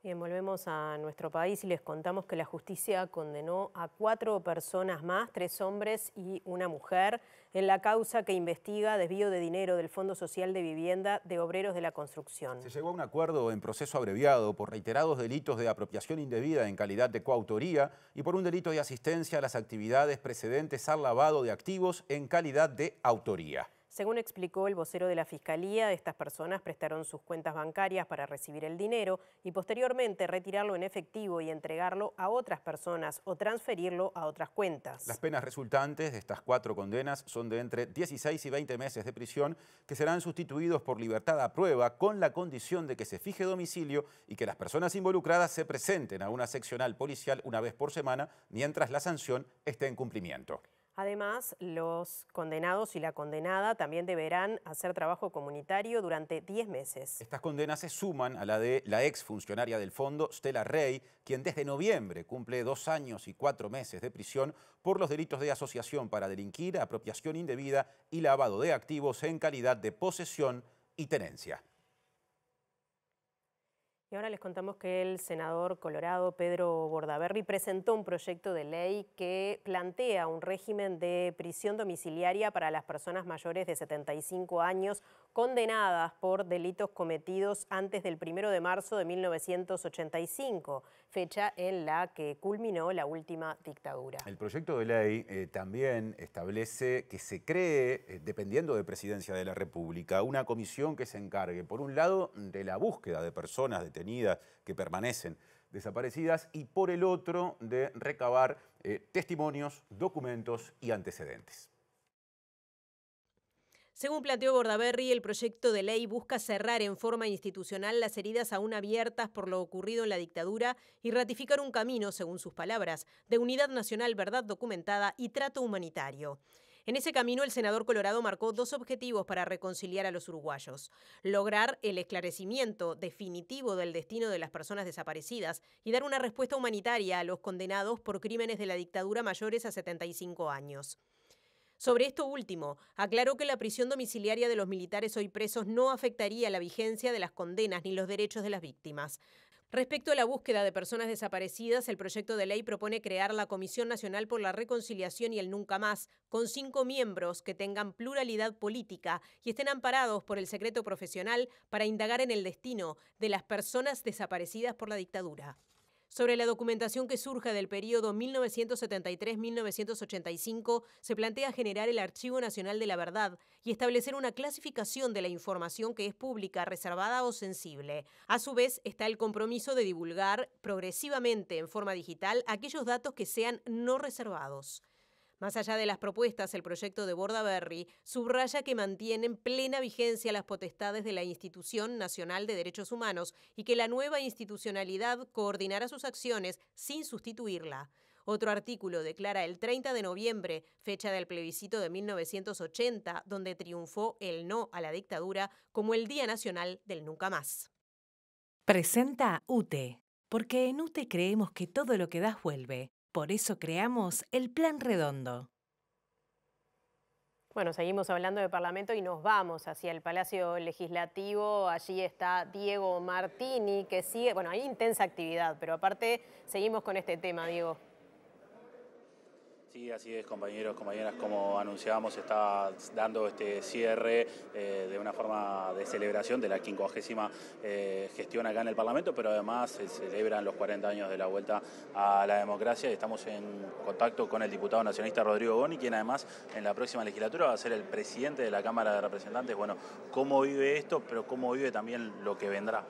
Bien, volvemos a nuestro país y les contamos que la justicia condenó a 4 personas más, 3 hombres y una mujer, en la causa que investiga desvío de dinero del Fondo Social de Vivienda de Obreros de la Construcción. Se llegó a un acuerdo en proceso abreviado por reiterados delitos de apropiación indebida en calidad de coautoría y por un delito de asistencia a las actividades precedentes al lavado de activos en calidad de autoría. Según explicó el vocero de la Fiscalía, estas personas prestaron sus cuentas bancarias para recibir el dinero y posteriormente retirarlo en efectivo y entregarlo a otras personas o transferirlo a otras cuentas. Las penas resultantes de estas 4 condenas son de entre 16 y 20 meses de prisión que serán sustituidos por libertad a prueba con la condición de que se fije domicilio y que las personas involucradas se presenten a una seccional policial una vez por semana mientras la sanción esté en cumplimiento. Además, los condenados y la condenada también deberán hacer trabajo comunitario durante 10 meses. Estas condenas se suman a la de la ex funcionaria del fondo, Stella Rey, quien desde noviembre cumple 2 años y 4 meses de prisión por los delitos de asociación para delinquir, apropiación indebida y lavado de activos en calidad de posesión y tenencia. Y ahora les contamos que el senador colorado Pedro Bordaberry presentó un proyecto de ley que plantea un régimen de prisión domiciliaria para las personas mayores de 75 años condenadas por delitos cometidos antes del 1 de marzo de 1985, fecha en la que culminó la última dictadura. El proyecto de ley también establece que se cree, dependiendo de Presidencia de la República, una comisión que se encargue, por un lado, de la búsqueda de personas detenidas que permanecen desaparecidas y por el otro de recabar testimonios, documentos y antecedentes. Según planteó Bordaberry, el proyecto de ley busca cerrar en forma institucional las heridas aún abiertas por lo ocurrido en la dictadura y ratificar un camino, según sus palabras, de unidad nacional, verdad documentada y trato humanitario. En ese camino, el senador colorado marcó 2 objetivos para reconciliar a los uruguayos: lograr el esclarecimiento definitivo del destino de las personas desaparecidas y dar una respuesta humanitaria a los condenados por crímenes de la dictadura mayores a 75 años. Sobre esto último, aclaró que la prisión domiciliaria de los militares hoy presos no afectaría la vigencia de las condenas ni los derechos de las víctimas. Respecto a la búsqueda de personas desaparecidas, el proyecto de ley propone crear la Comisión Nacional por la Reconciliación y el Nunca Más, con 5 miembros que tengan pluralidad política y estén amparados por el secreto profesional para indagar en el destino de las personas desaparecidas por la dictadura. Sobre la documentación que surja del periodo 1973-1985, se plantea generar el Archivo Nacional de la Verdad y establecer una clasificación de la información que es pública, reservada o sensible. A su vez, está el compromiso de divulgar progresivamente en forma digital aquellos datos que sean no reservados. Más allá de las propuestas, el proyecto de Bordaberry subraya que mantienen plena vigencia las potestades de la Institución Nacional de Derechos Humanos y que la nueva institucionalidad coordinará sus acciones sin sustituirla. Otro artículo declara el 30 de noviembre, fecha del plebiscito de 1980, donde triunfó el no a la dictadura, como el Día Nacional del Nunca Más. Presenta UTE, porque en UTE creemos que todo lo que das vuelve. Por eso creamos el Plan Redondo. Bueno, seguimos hablando de Parlamento y nos vamos hacia el Palacio Legislativo. Allí está Diego Martini, que sigue, bueno, hay intensa actividad, pero aparte seguimos con este tema, Diego. Sí, así es, compañeros, compañeras, como anunciábamos, está dando este cierre de una forma de celebración de la 50ª gestión acá en el Parlamento, pero además se celebran los 40 años de la vuelta a la democracia y estamos en contacto con el diputado nacionalista Rodrigo Boni, quien además en la próxima legislatura va a ser el presidente de la Cámara de Representantes. Bueno, ¿cómo vive esto, pero cómo vive también lo que vendrá?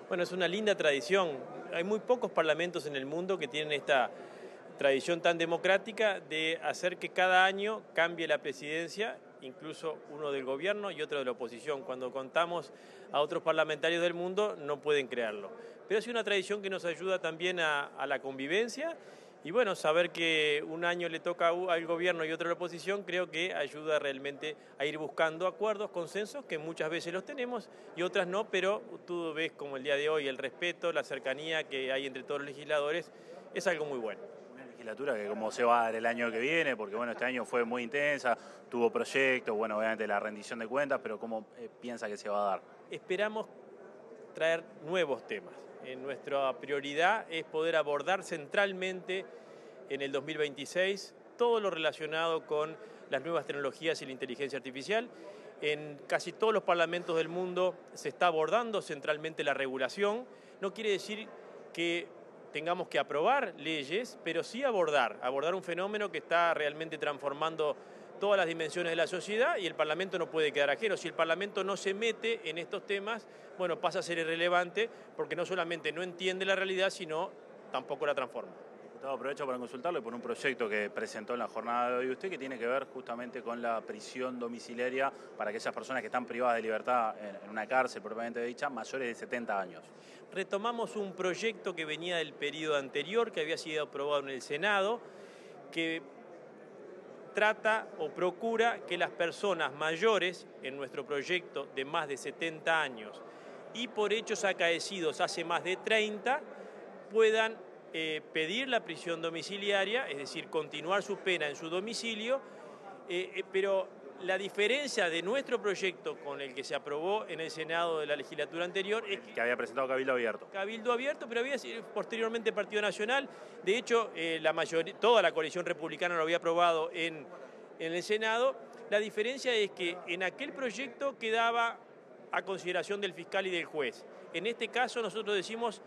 Bueno, es una linda tradición. Hay muy pocos parlamentos en el mundo que tienen esta tradición tan democrática de hacer que cada año cambie la presidencia, incluso uno del gobierno y otro de la oposición. Cuando contamos a otros parlamentarios del mundo no pueden creerlo. Pero es una tradición que nos ayuda también a la convivencia y bueno, saber que un año le toca al gobierno y otro a la oposición creo que ayuda realmente a ir buscando acuerdos, consensos, que muchas veces los tenemos y otras no, pero tú ves como el día de hoy el respeto, la cercanía que hay entre todos los legisladores es algo muy bueno. Legislatura que como se va a dar el año que viene, porque bueno, este año fue muy intensa, tuvo proyectos, bueno, obviamente la rendición de cuentas, pero ¿cómo piensa que se va a dar? Esperamos traer nuevos temas. Nuestra prioridad es poder abordar centralmente en el 2026 todo lo relacionado con las nuevas tecnologías y la inteligencia artificial. En casi todos los parlamentos del mundo se está abordando centralmente la regulación. No quiere decir que tengamos que aprobar leyes, pero sí abordar un fenómeno que está realmente transformando todas las dimensiones de la sociedad y el Parlamento no puede quedar ajeno. Si el Parlamento no se mete en estos temas, bueno, pasa a ser irrelevante porque no solamente no entiende la realidad, sino tampoco la transforma. Diputado, aprovecho para consultarle por un proyecto que presentó en la jornada de hoy usted que tiene que ver justamente con la prisión domiciliaria para aquellas personas que están privadas de libertad en una cárcel propiamente dicha, mayores de 70 años. Retomamos un proyecto que venía del periodo anterior, que había sido aprobado en el Senado, que trata o procura que las personas mayores, en nuestro proyecto de más de 70 años, y por hechos acaecidos hace más de 30, puedan pedir la prisión domiciliaria, es decir, continuar su pena en su domicilio, pero la diferencia de nuestro proyecto con el que se aprobó en el Senado de la legislatura anterior es que había presentado Cabildo Abierto. Cabildo Abierto, pero había sido posteriormente Partido Nacional. De hecho, toda la coalición republicana lo había aprobado en el Senado. La diferencia es que en aquel proyecto quedaba a consideración del fiscal y del juez. En este caso nosotros decimos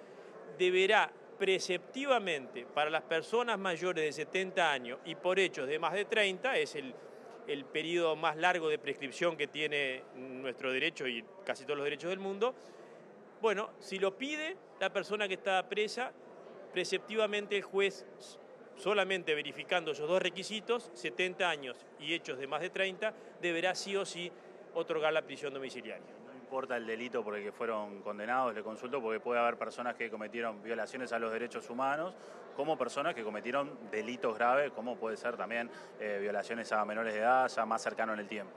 deberá preceptivamente para las personas mayores de 70 años y por hechos de más de 30, es el periodo más largo de prescripción que tiene nuestro derecho y casi todos los derechos del mundo, bueno, si lo pide la persona que está presa, preceptivamente el juez, solamente verificando esos dos requisitos, 70 años y hechos de más de 30, deberá sí o sí otorgar la prisión domiciliaria. No importa el delito por el que fueron condenados, le consulto, porque puede haber personas que cometieron violaciones a los derechos humanos, como personas que cometieron delitos graves, como puede ser también violaciones a menores de edad, ya más cercano en el tiempo.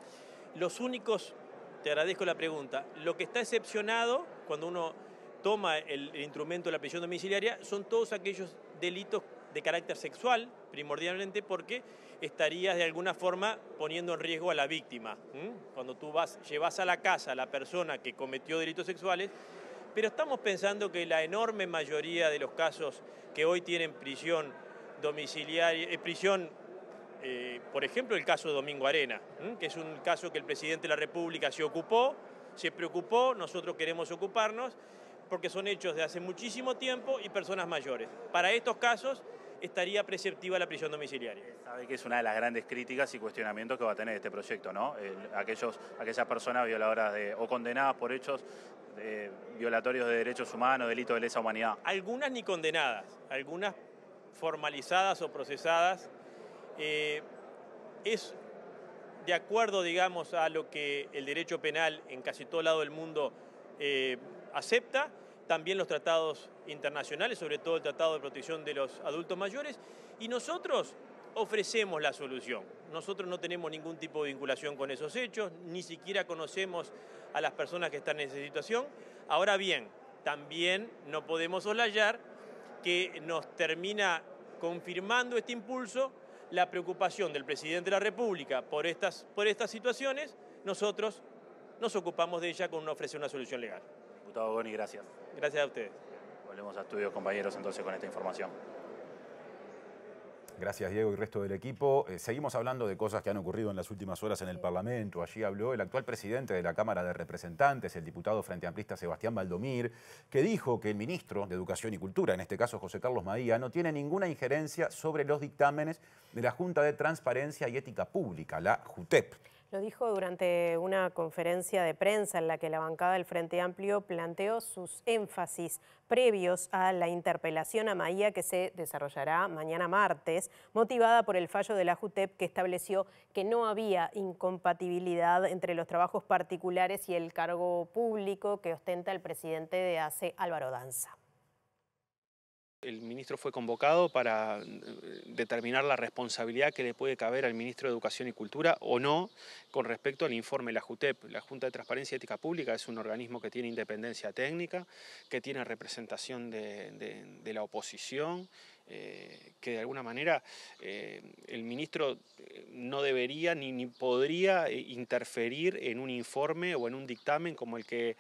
Los únicos, te agradezco la pregunta, lo que está excepcionado cuando uno toma el instrumento de la prisión domiciliaria son todos aquellos delitos de carácter sexual, primordialmente porque estarías de alguna forma poniendo en riesgo a la víctima. Cuando tú llevas a la casa a la persona que cometió delitos sexuales, pero estamos pensando que la enorme mayoría de los casos que hoy tienen prisión domiciliaria, por ejemplo el caso de Domingo Arena, que es un caso que el presidente de la República se preocupó, nosotros queremos ocuparnos, porque son hechos de hace muchísimo tiempo y personas mayores. Para estos casos estaría preceptiva la prisión domiciliaria. Sabe que es una de las grandes críticas y cuestionamientos que va a tener este proyecto, ¿no? Aquellas personas violadoras o condenadas por hechos violatorios de derechos humanos, delitos de lesa humanidad. Algunas ni condenadas, algunas formalizadas o procesadas. Es de acuerdo, digamos, a lo que el derecho penal en casi todo lado del mundo acepta, también los tratados internacionales, sobre todo el Tratado de Protección de los Adultos Mayores, y nosotros ofrecemos la solución. Nosotros no tenemos ningún tipo de vinculación con esos hechos, ni siquiera conocemos a las personas que están en esa situación. Ahora bien, también no podemos soslayar que nos termina confirmando este impulso la preocupación del presidente de la República por estas situaciones. Nosotros nos ocupamos de ella con ofrecer una solución legal. Diputado Goni, gracias. Gracias a ustedes. Volvemos a estudios, compañeros, entonces con esta información. Gracias, Diego y resto del equipo. Seguimos hablando de cosas que han ocurrido en las últimas horas en el Parlamento. Allí habló el actual presidente de la Cámara de Representantes, el diputado Frente Amplista Sebastián Valdomir, que dijo que el ministro de Educación y Cultura, en este caso José Carlos Maía, no tiene ninguna injerencia sobre los dictámenes de la Junta de Transparencia y Ética Pública, la JUTEP. Lo dijo durante una conferencia de prensa en la que la bancada del Frente Amplio planteó sus énfasis previos a la interpelación a Maía que se desarrollará mañana martes, motivada por el fallo de la JUTEP que estableció que no había incompatibilidad entre los trabajos particulares y el cargo público que ostenta el presidente de ACE, Álvaro Danza. El ministro fue convocado para determinar la responsabilidad que le puede caber al ministro de Educación y Cultura o no con respecto al informe de la JUTEP. La Junta de Transparencia y Ética Pública es un organismo que tiene independencia técnica, que tiene representación de la oposición, que de alguna manera el ministro no debería ni podría interferir en un informe o en un dictamen como el que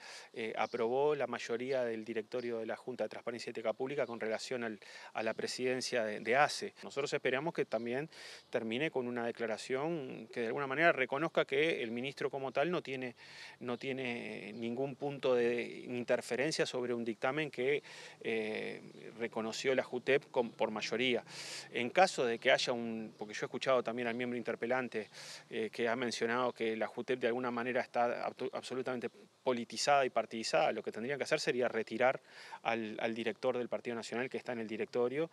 aprobó la mayoría del directorio de la Junta de Transparencia y Ética Pública con relación a la presidencia de ACE. Nosotros esperamos que también termine con una declaración que de alguna manera reconozca que el ministro como tal no tiene ningún punto de interferencia sobre un dictamen que reconoció la JUTEP por mayoría. En caso de que haya porque yo he escuchado también al miembro interpelante que ha mencionado que la JUTEP de alguna manera está absolutamente politizada y partidizada, lo que tendrían que hacer sería retirar al director del Partido Nacional que está en el directorio,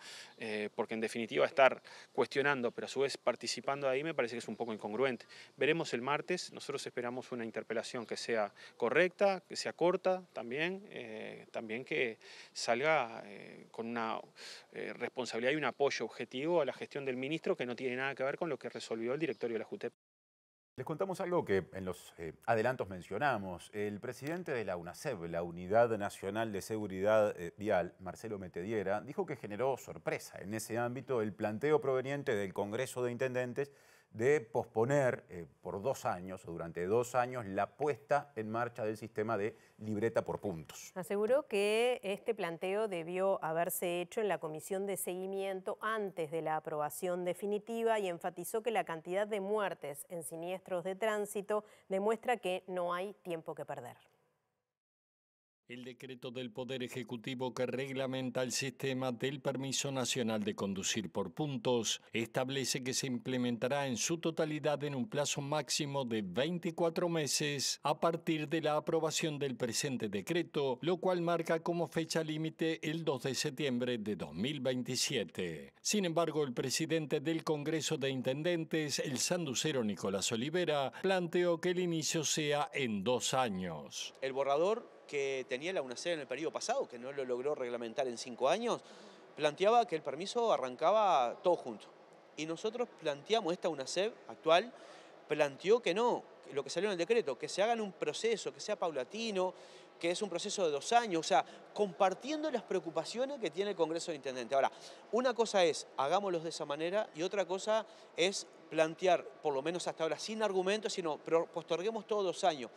porque en definitiva estar cuestionando pero a su vez participando ahí me parece que es un poco incongruente. Veremos el martes, nosotros esperamos una interpelación que sea correcta, que sea corta también que salga con una responsabilidad y un apoyo objetivo a la gestión del ministro que no tiene nada que ver con lo que resolvió el directorio de la JUTEP. Les contamos algo que en los adelantos mencionamos. El presidente de la UNASEV, la Unidad Nacional de Seguridad Vial, Marcelo Metediera, dijo que generó sorpresa en ese ámbito el planteo proveniente del Congreso de Intendentes de posponer por 2 años o durante 2 años la puesta en marcha del sistema de libreta por puntos. Aseguró que este planteo debió haberse hecho en la comisión de seguimiento antes de la aprobación definitiva y enfatizó que la cantidad de muertes en siniestros de tránsito demuestra que no hay tiempo que perder. El decreto del Poder Ejecutivo que reglamenta el sistema del permiso nacional de conducir por puntos establece que se implementará en su totalidad en un plazo máximo de 24 meses a partir de la aprobación del presente decreto, lo cual marca como fecha límite el 2 de septiembre de 2027. Sin embargo, el presidente del Congreso de Intendentes, el sanducero Nicolás Olivera, planteó que el inicio sea en 2 años. El borrador que tenía la UNASEV en el periodo pasado, que no lo logró reglamentar en 5 años, planteaba que el permiso arrancaba todo junto. Y nosotros planteamos, esta UNASEV actual, planteó que no, lo que salió en el decreto, que se haga en un proceso, que sea paulatino, que es un proceso de 2 años, o sea, compartiendo las preocupaciones que tiene el Congreso de Intendentes. Ahora, una cosa es, hagámoslos de esa manera, y otra cosa es plantear, por lo menos hasta ahora, sin argumentos, sino posterguemos todos 2 años.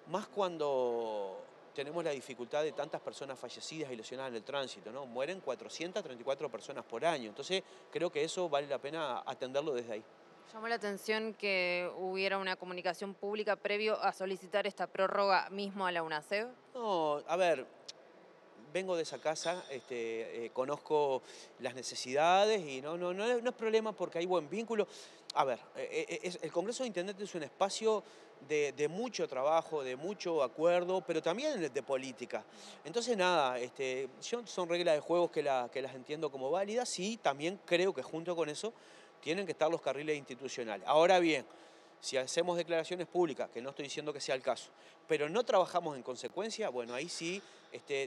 Más cuando tenemos la dificultad de tantas personas fallecidas y lesionadas en el tránsito, ¿no? Mueren 434 personas por año. Entonces, creo que eso vale la pena atenderlo desde ahí. Llamó la atención que hubiera una comunicación pública previo a solicitar esta prórroga mismo a la UNASEV. No, a ver, vengo de esa casa, conozco las necesidades y no es problema porque hay buen vínculo. A ver, el Congreso de Intendentes es un espacio de mucho trabajo, de mucho acuerdo, pero también de política. Entonces, nada, son reglas de juego que las entiendo como válidas y también creo que junto con eso tienen que estar los carriles institucionales. Ahora bien, Si hacemos declaraciones públicas, que no estoy diciendo que sea el caso, pero no trabajamos en consecuencia, bueno, ahí sí,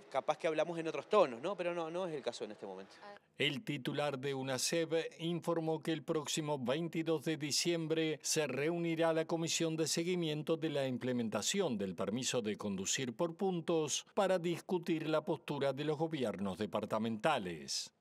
capaz que hablamos en otros tonos, ¿no? Pero no es el caso en este momento. El titular de UNACEB informó que el próximo 22 de diciembre se reunirá la Comisión de Seguimiento de la implementación del permiso de conducir por puntos para discutir la postura de los gobiernos departamentales.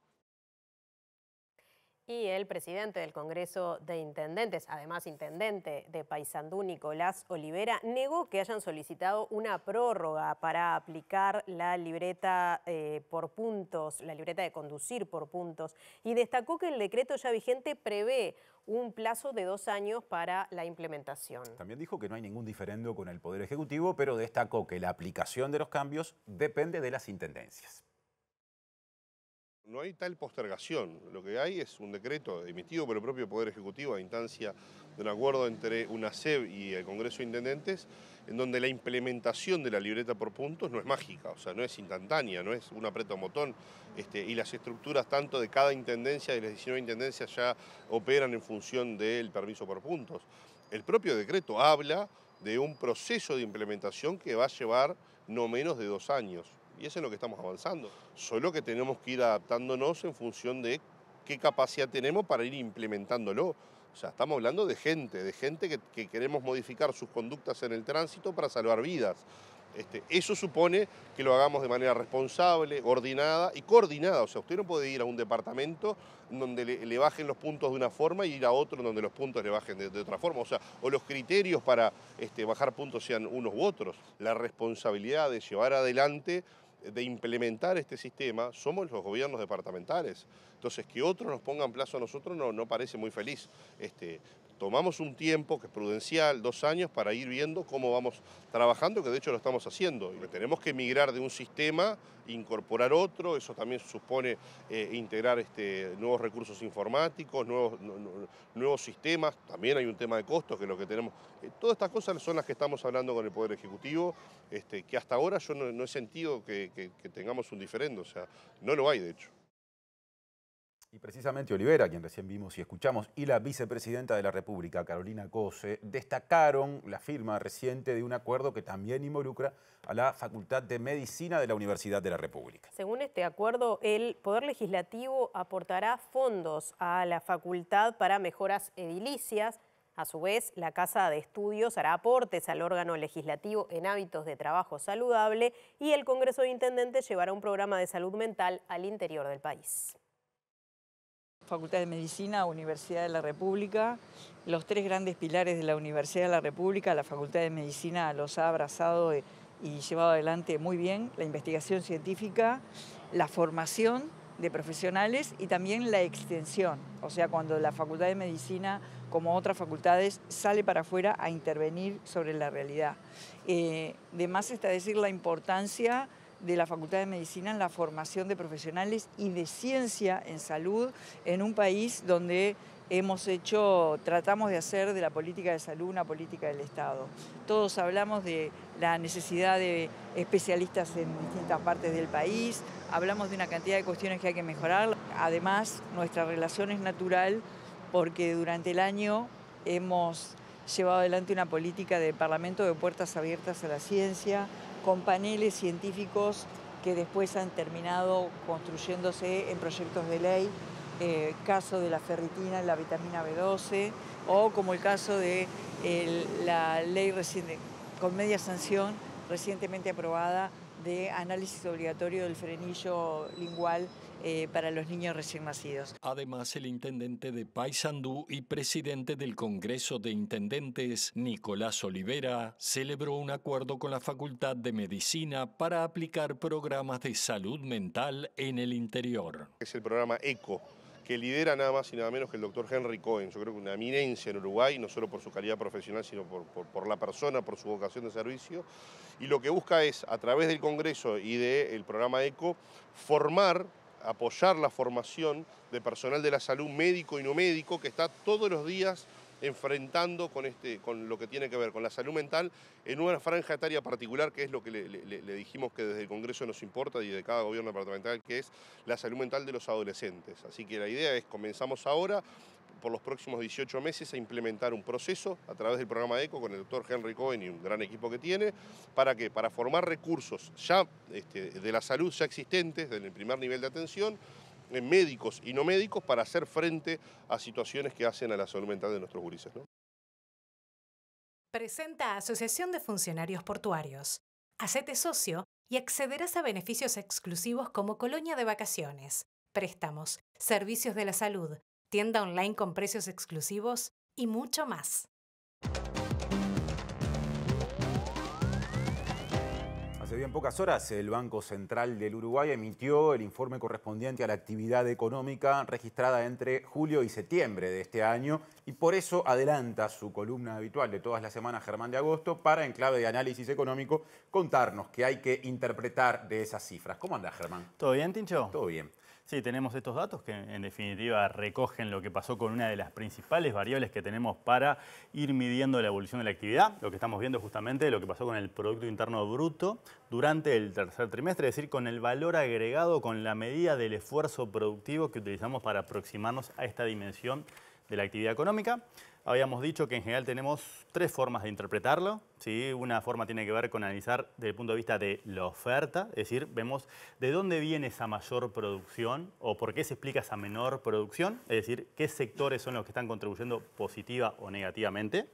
Y el presidente del Congreso de Intendentes, además intendente de Paysandú, Nicolás Olivera, negó que hayan solicitado una prórroga para aplicar la libreta por puntos, la libreta de conducir por puntos, y destacó que el decreto ya vigente prevé un plazo de 2 años para la implementación. También dijo que no hay ningún diferendo con el Poder Ejecutivo, pero destacó que la aplicación de los cambios depende de las intendencias. No hay tal postergación, lo que hay es un decreto emitido por el propio Poder Ejecutivo a instancia de un acuerdo entre UNACEB y el Congreso de Intendentes, en donde la implementación de la libreta por puntos no es mágica, o sea, no es instantánea, no es un aprieto botón, y las estructuras tanto de cada intendencia, de las 19 intendencias ya operan en función del permiso por puntos. El propio decreto habla de un proceso de implementación que va a llevar no menos de 2 años. Y eso es lo que estamos avanzando. Solo que tenemos que ir adaptándonos en función de qué capacidad tenemos para ir implementándolo. O sea, estamos hablando de gente que queremos modificar sus conductas en el tránsito para salvar vidas. Eso supone que lo hagamos de manera responsable, ordenada y coordinada. O sea, usted no puede ir a un departamento donde le bajen los puntos de una forma y ir a otro donde los puntos le bajen de otra forma. O sea, o los criterios para bajar puntos sean unos u otros. La responsabilidad de llevar adelante, de implementar este sistema, somos los gobiernos departamentales. Entonces, que otros nos pongan plazo a nosotros no parece muy feliz. Tomamos un tiempo que es prudencial, 2 años, para ir viendo cómo vamos trabajando, que de hecho lo estamos haciendo. Y tenemos que migrar de un sistema, incorporar otro, eso también supone integrar nuevos recursos informáticos, nuevos sistemas, también hay un tema de costos, que es lo que tenemos. Todas estas cosas son las que estamos hablando con el Poder Ejecutivo, que hasta ahora yo no he sentido que tengamos un diferendo, o sea, no lo hay de hecho. Y precisamente Olivera, a quien recién vimos y escuchamos, y la vicepresidenta de la República, Carolina Cose, destacaron la firma reciente de un acuerdo que también involucra a la Facultad de Medicina de la Universidad de la República. Según este acuerdo, el Poder Legislativo aportará fondos a la facultad para mejoras edilicias. A su vez, la Casa de Estudios hará aportes al órgano legislativo en hábitos de trabajo saludable y el Congreso de Intendentes llevará un programa de salud mental al interior del país. Facultad de Medicina, Universidad de la República, los 3 grandes pilares de la Universidad de la República, la Facultad de Medicina los ha abrazado y llevado adelante muy bien, la investigación científica, la formación de profesionales y también la extensión, o sea, cuando la Facultad de Medicina, como otras facultades, sale para afuera a intervenir sobre la realidad. De más está decir la importancia de la Facultad de Medicina en la formación de profesionales y de ciencia en salud en un país donde tratamos de hacer de la política de salud una política del Estado. Todos hablamos de la necesidad de especialistas en distintas partes del país, hablamos de una cantidad de cuestiones que hay que mejorar. Además, nuestra relación es natural porque durante el año hemos llevado adelante una política de Parlamento de puertas abiertas a la ciencia, con paneles científicos que después han terminado construyéndose en proyectos de ley, caso de la ferritina, la vitamina B12, o como el caso de la ley reciente, con media sanción recientemente aprobada de análisis obligatorio del frenillo lingual para los niños recién nacidos. Además, el intendente de Paysandú y presidente del Congreso de Intendentes, Nicolás Olivera, celebró un acuerdo con la Facultad de Medicina para aplicar programas de salud mental en el interior. Es el programa ECO, que lidera nada más y nada menos que el doctor Henry Cohen. Yo creo que una eminencia en Uruguay, no solo por su calidad profesional, sino por la persona, por su vocación de servicio. Y lo que busca es, a través del Congreso y del programa ECO, apoyar la formación de personal de la salud médico y no médico que está todos los días enfrentando con lo que tiene que ver con la salud mental en una franja etaria particular, que es lo que le dijimos que desde el Congreso nos importa y de cada gobierno departamental, que es la salud mental de los adolescentes. Así que la idea es, comenzamos ahora, por los próximos 18 meses a implementar un proceso a través del programa ECO con el doctor Henry Cohen y un gran equipo que tiene. ¿Para qué? Para formar recursos ya de la salud ya existentes, en el primer nivel de atención, en médicos y no médicos, para hacer frente a situaciones que hacen a la salud mental de nuestros gurises, ¿no? Presenta Asociación de Funcionarios Portuarios. Hacete socio y accederás a beneficios exclusivos como colonia de vacaciones, préstamos, servicios de la salud, tienda online con precios exclusivos y mucho más. Hace bien pocas horas el Banco Central del Uruguay emitió el informe correspondiente a la actividad económica registrada entre julio y septiembre de este año y por eso adelanta su columna habitual de todas las semanas, Germán de Agosto, para en clave de análisis económico contarnos qué hay que interpretar de esas cifras. ¿Cómo andás, Germán? ¿Todo bien, Tincho? Todo bien. Sí, tenemos estos datos que en definitiva recogen lo que pasó con una de las principales variables que tenemos para ir midiendo la evolución de la actividad. Lo que estamos viendo justamente lo que pasó con el Producto Interno Bruto durante el tercer trimestre, es decir, con el valor agregado, con la medida del esfuerzo productivo que utilizamos para aproximarnos a esta dimensión de la actividad económica. Habíamos dicho que en general tenemos tres formas de interpretarlo, ¿sí? Una forma tiene que ver con analizar desde el punto de vista de la oferta, es decir, vemos de dónde viene esa mayor producción o por qué se explica esa menor producción, es decir, qué sectores son los que están contribuyendo positiva o negativamente.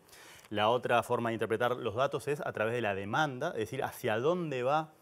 La otra forma de interpretar los datos es a través de la demanda, es decir, hacia dónde va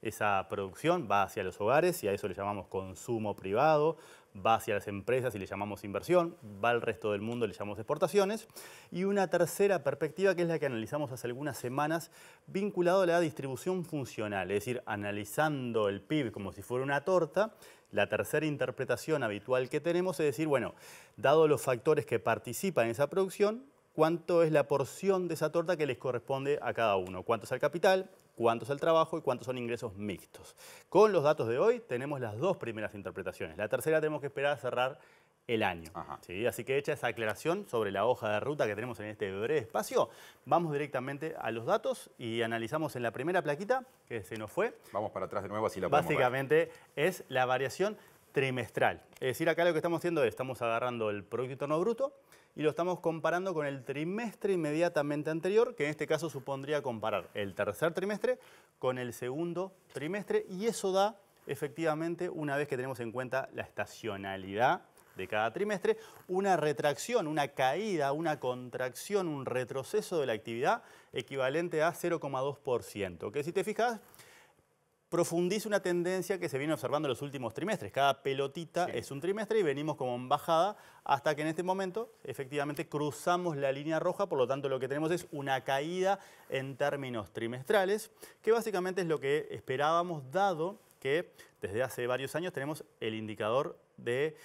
esa producción, va hacia los hogares y a eso le llamamos consumo privado, va hacia las empresas y le llamamos inversión, va al resto del mundo y le llamamos exportaciones. Y una tercera perspectiva que es la que analizamos hace algunas semanas vinculado a la distribución funcional, es decir, analizando el PIB como si fuera una torta. La tercera interpretación habitual que tenemos es decir, bueno, dado los factores que participan en esa producción, cuánto es la porción de esa torta que les corresponde a cada uno, cuánto es el capital, cuánto es el trabajo y cuántos son ingresos mixtos. Con los datos de hoy tenemos las dos primeras interpretaciones. La tercera tenemos que esperar a cerrar el año. ¿Sí? Así que hecha esa aclaración sobre la hoja de ruta que tenemos en este breve espacio, vamos directamente a los datos y analizamos en la primera plaquita que se nos fue. Vamos para atrás de nuevo así la podemos ver. Básicamente es la variación trimestral. Es decir, acá lo que estamos haciendo es, estamos agarrando el Producto Interno Bruto y lo estamos comparando con el trimestre inmediatamente anterior, que en este caso supondría comparar el tercer trimestre con el segundo trimestre, y eso da efectivamente, una vez que tenemos en cuenta la estacionalidad de cada trimestre, una retracción, una caída, una contracción, un retroceso de la actividad equivalente a 0,2%, que si te fijas, profundiza una tendencia que se viene observando en los últimos trimestres. Cada pelotita es un trimestre y venimos como en bajada hasta que en este momento efectivamente cruzamos la línea roja, por lo tanto lo que tenemos es una caída en términos trimestrales, que básicamente es lo que esperábamos dado que desde hace varios años tenemos el indicador de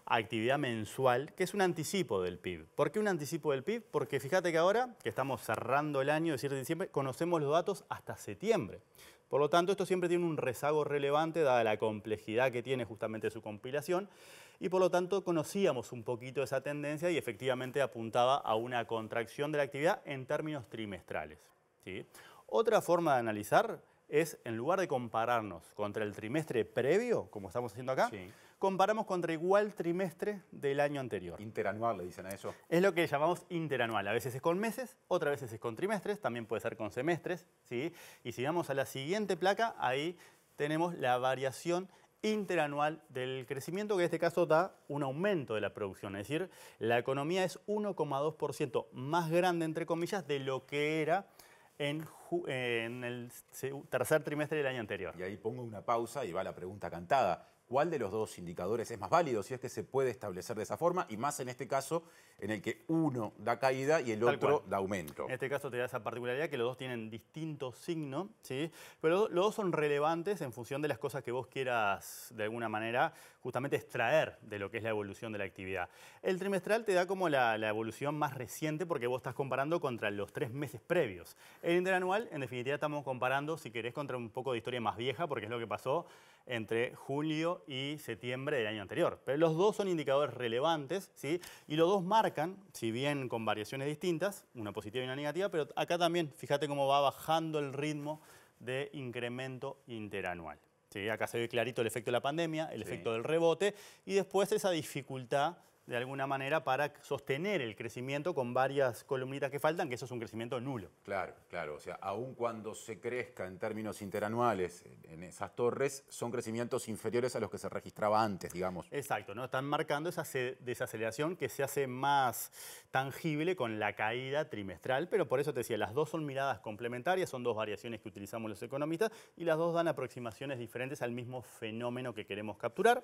actividad mensual, que es un anticipo del PIB. ¿Por qué un anticipo del PIB? Porque fíjate que ahora que estamos cerrando el año, es decir, de diciembre, conocemos los datos hasta septiembre. Por lo tanto, esto siempre tiene un rezago relevante dada la complejidad que tiene justamente su compilación y por lo tanto conocíamos un poquito esa tendencia y efectivamente apuntaba a una contracción de la actividad en términos trimestrales, ¿sí? Otra forma de analizar es, en lugar de compararnos contra el trimestre previo, como estamos haciendo acá, comparamos contra igual trimestre del año anterior. Interanual, le dicen a eso. Es lo que llamamos interanual. A veces es con meses, otras veces es con trimestres, también puede ser con semestres, ¿sí? Y si vamos a la siguiente placa, ahí tenemos la variación interanual del crecimiento, que en este caso da un aumento de la producción. Es decir, la economía es 1,2% más grande, entre comillas, de lo que era en el tercer trimestre del año anterior. Y ahí pongo una pausa y va la pregunta cantada. ¿Cuál de los dos indicadores es más válido? Si es que se puede establecer de esa forma, y más en este caso en el que uno da caída y el otro da aumento. En este caso te da esa particularidad que los dos tienen distinto signo, ¿sí? Pero los dos son relevantes en función de las cosas que vos quieras, de alguna manera, justamente extraer de lo que es la evolución de la actividad. El trimestral te da como la evolución más reciente porque vos estás comparando contra los 3 meses previos. El interanual, en definitiva, estamos comparando, si querés, contra un poco de historia más vieja, porque es lo que pasó entre julio y septiembre del año anterior. Pero los dos son indicadores relevantes, ¿sí? Y los dos marcan, si bien con variaciones distintas, una positiva y una negativa, pero acá también, fíjate cómo va bajando el ritmo de incremento interanual. ¿Sí? Acá se ve clarito el efecto de la pandemia, el efecto del rebote y después esa dificultad de alguna manera para sostener el crecimiento con varias columnitas que faltan, que eso es un crecimiento nulo. Claro, claro. O sea, aun cuando se crezca en términos interanuales en esas torres, son crecimientos inferiores a los que se registraba antes, digamos. Exacto, ¿no? Están marcando esa desaceleración que se hace más tangible con la caída trimestral, pero por eso te decía, las dos son miradas complementarias, son dos variaciones que utilizamos los economistas y las dos dan aproximaciones diferentes al mismo fenómeno que queremos capturar.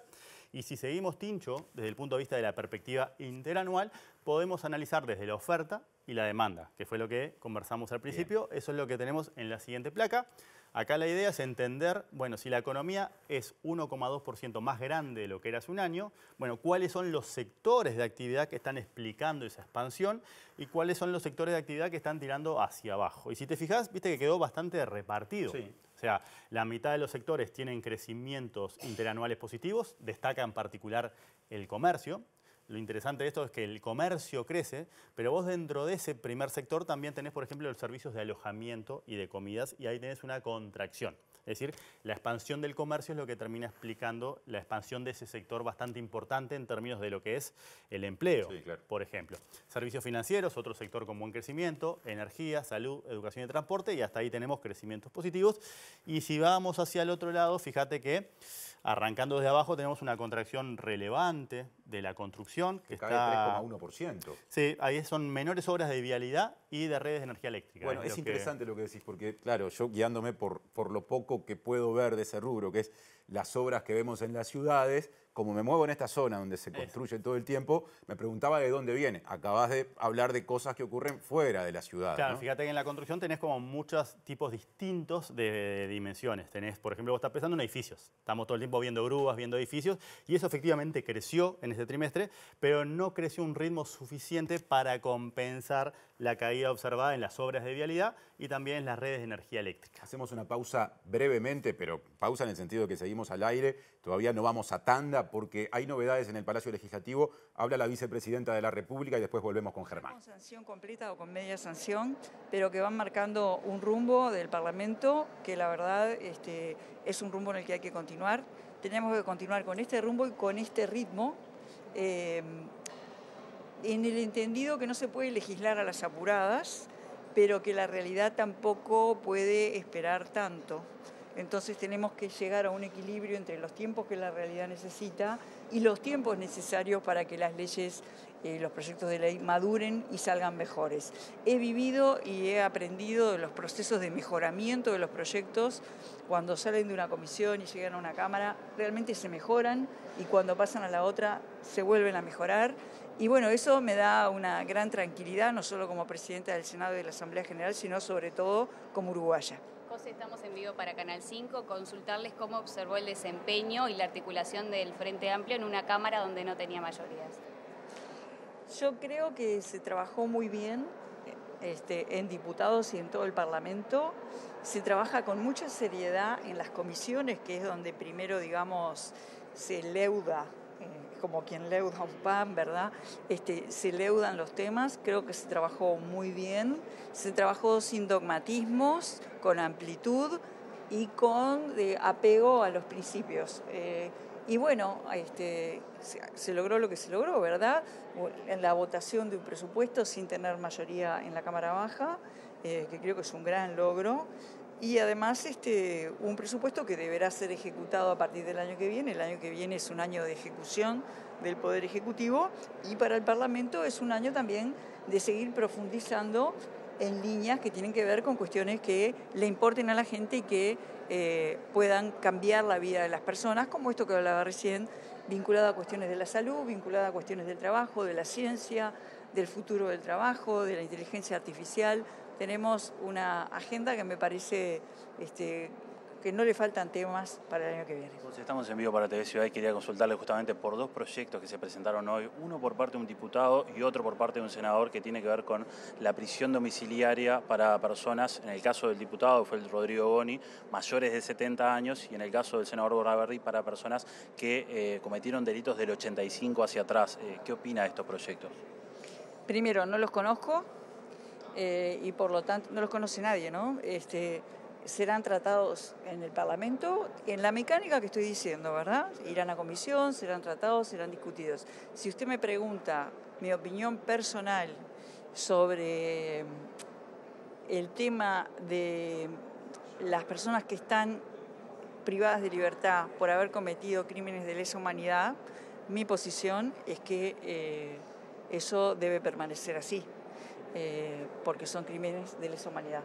Y si seguimos, Tincho, desde el punto de vista de la perspectiva interanual, podemos analizar desde la oferta y la demanda, que fue lo que conversamos al principio. Bien. Eso es lo que tenemos en la siguiente placa. Acá la idea es entender, bueno, si la economía es 1,2% más grande de lo que era hace un año, bueno, cuáles son los sectores de actividad que están explicando esa expansión y cuáles son los sectores de actividad que están tirando hacia abajo. Y si te fijas, viste que quedó bastante repartido. Sí. O sea, la mitad de los sectores tienen crecimientos interanuales positivos, destaca en particular el comercio. Lo interesante de esto es que el comercio crece, pero vos dentro de ese primer sector también tenés, por ejemplo, los servicios de alojamiento y de comidas, y ahí tenés una contracción. Es decir, la expansión del comercio es lo que termina explicando la expansión de ese sector bastante importante en términos de lo que es el empleo, sí, claro. Por ejemplo. Servicios financieros, otro sector con buen crecimiento, energía, salud, educación y transporte, y hasta ahí tenemos crecimientos positivos. Y si vamos hacia el otro lado, fíjate que arrancando desde abajo tenemos una contracción relevante de la construcción. Que cae está 3,1%. Sí, ahí son menores obras de vialidad y de redes de energía eléctrica. Bueno, es interesante lo que decís, porque claro, yo guiándome por lo poco que puedo ver de ese rubro, que es las obras que vemos en las ciudades, como me muevo en esta zona donde se construye todo el tiempo, me preguntaba de dónde viene. Acabás de hablar de cosas que ocurren fuera de la ciudad. Claro, ¿no? Fíjate que en la construcción tenés como muchos tipos distintos de dimensiones. Tenés, por ejemplo, vos estás pensando en edificios. Estamos todo el tiempo viendo grúas, viendo edificios, y eso efectivamente creció en este trimestre, pero no creció a un ritmo suficiente para compensar la caída observada en las obras de vialidad y también en las redes de energía eléctrica. Hacemos una pausa brevemente, pero pausa en el sentido de que seguimos al aire. Todavía no vamos a tanda porque hay novedades en el Palacio Legislativo. Habla la vicepresidenta de la República y después volvemos con Germán. Con sanción completa o con media sanción, pero que van marcando un rumbo del Parlamento que la verdad es un rumbo en el que hay que continuar. Tenemos que continuar con este rumbo y con este ritmo. En el entendido que no se puede legislar a las apuradas, pero que la realidad tampoco puede esperar tanto. Entonces tenemos que llegar a un equilibrio entre los tiempos que la realidad necesita y los tiempos necesarios para que las leyes, los proyectos de ley maduren y salgan mejores. He vivido y he aprendido de los procesos de mejoramiento de los proyectos. Cuando salen de una comisión y llegan a una cámara, realmente se mejoran y cuando pasan a la otra se vuelven a mejorar. Y bueno, eso me da una gran tranquilidad, no solo como presidenta del Senado y de la Asamblea General, sino sobre todo como uruguaya. José, estamos en vivo para Canal 5. Consultarles cómo observó el desempeño y la articulación del Frente Amplio en una Cámara donde no tenía mayorías. Yo creo que se trabajó muy bien en diputados y en todo el Parlamento. Se trabaja con mucha seriedad en las comisiones, que es donde primero, digamos, se leuda, como quien leuda un pan, ¿verdad? Se leudan los temas. Creo que se trabajó muy bien. Se trabajó sin dogmatismos, con amplitud y con apego a los principios. Y bueno, se logró lo que se logró, ¿verdad? En la votación de un presupuesto sin tener mayoría en la Cámara Baja, que creo que es un gran logro. Y además un presupuesto que deberá ser ejecutado a partir del año que viene. El año que viene es un año de ejecución del Poder Ejecutivo y para el Parlamento es un año también de seguir profundizando en líneas que tienen que ver con cuestiones que le importen a la gente y que puedan cambiar la vida de las personas, como esto que hablaba recién, vinculado a cuestiones de la salud, vinculado a cuestiones del trabajo, de la ciencia, del futuro del trabajo, de la inteligencia artificial. Tenemos una agenda que me parece que no le faltan temas para el año que viene. Estamos en vivo para TV Ciudad y quería consultarle justamente por dos proyectos que se presentaron hoy, uno por parte de un diputado y otro por parte de un senador, que tiene que ver con la prisión domiciliaria para personas, en el caso del diputado fue el Rodrigo Boni, mayores de 70 años, y en el caso del senador Borraberry para personas que cometieron delitos del 85 hacia atrás. ¿Qué opina de estos proyectos? Primero, no los conozco y por lo tanto no los conoce nadie, ¿no? serán tratados en el Parlamento, en la mecánica que estoy diciendo, ¿verdad? Irán a comisión, serán tratados, serán discutidos. Si usted me pregunta mi opinión personal sobre el tema de las personas que están privadas de libertad por haber cometido crímenes de lesa humanidad, mi posición es que eso debe permanecer así, porque son crímenes de lesa humanidad.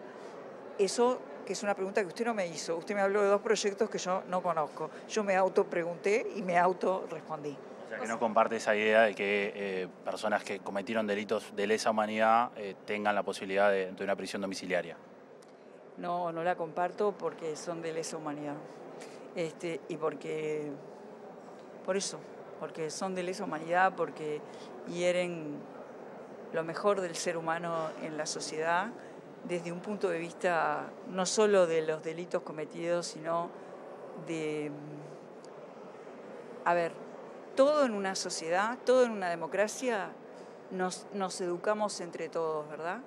Eso, que es una pregunta que usted no me hizo, usted me habló de 2 proyectos que yo no conozco. Yo me autopregunté y me autorrespondí. O sea, que no comparte esa idea de que personas que cometieron delitos de lesa humanidad tengan la posibilidad de una prisión domiciliaria. No, no la comparto porque son de lesa humanidad. Y porque son de lesa humanidad, porque hieren lo mejor del ser humano en la sociedad, desde un punto de vista no solo de los delitos cometidos, sino de... A ver, todo en una sociedad, todo en una democracia, nos educamos entre todos, ¿verdad?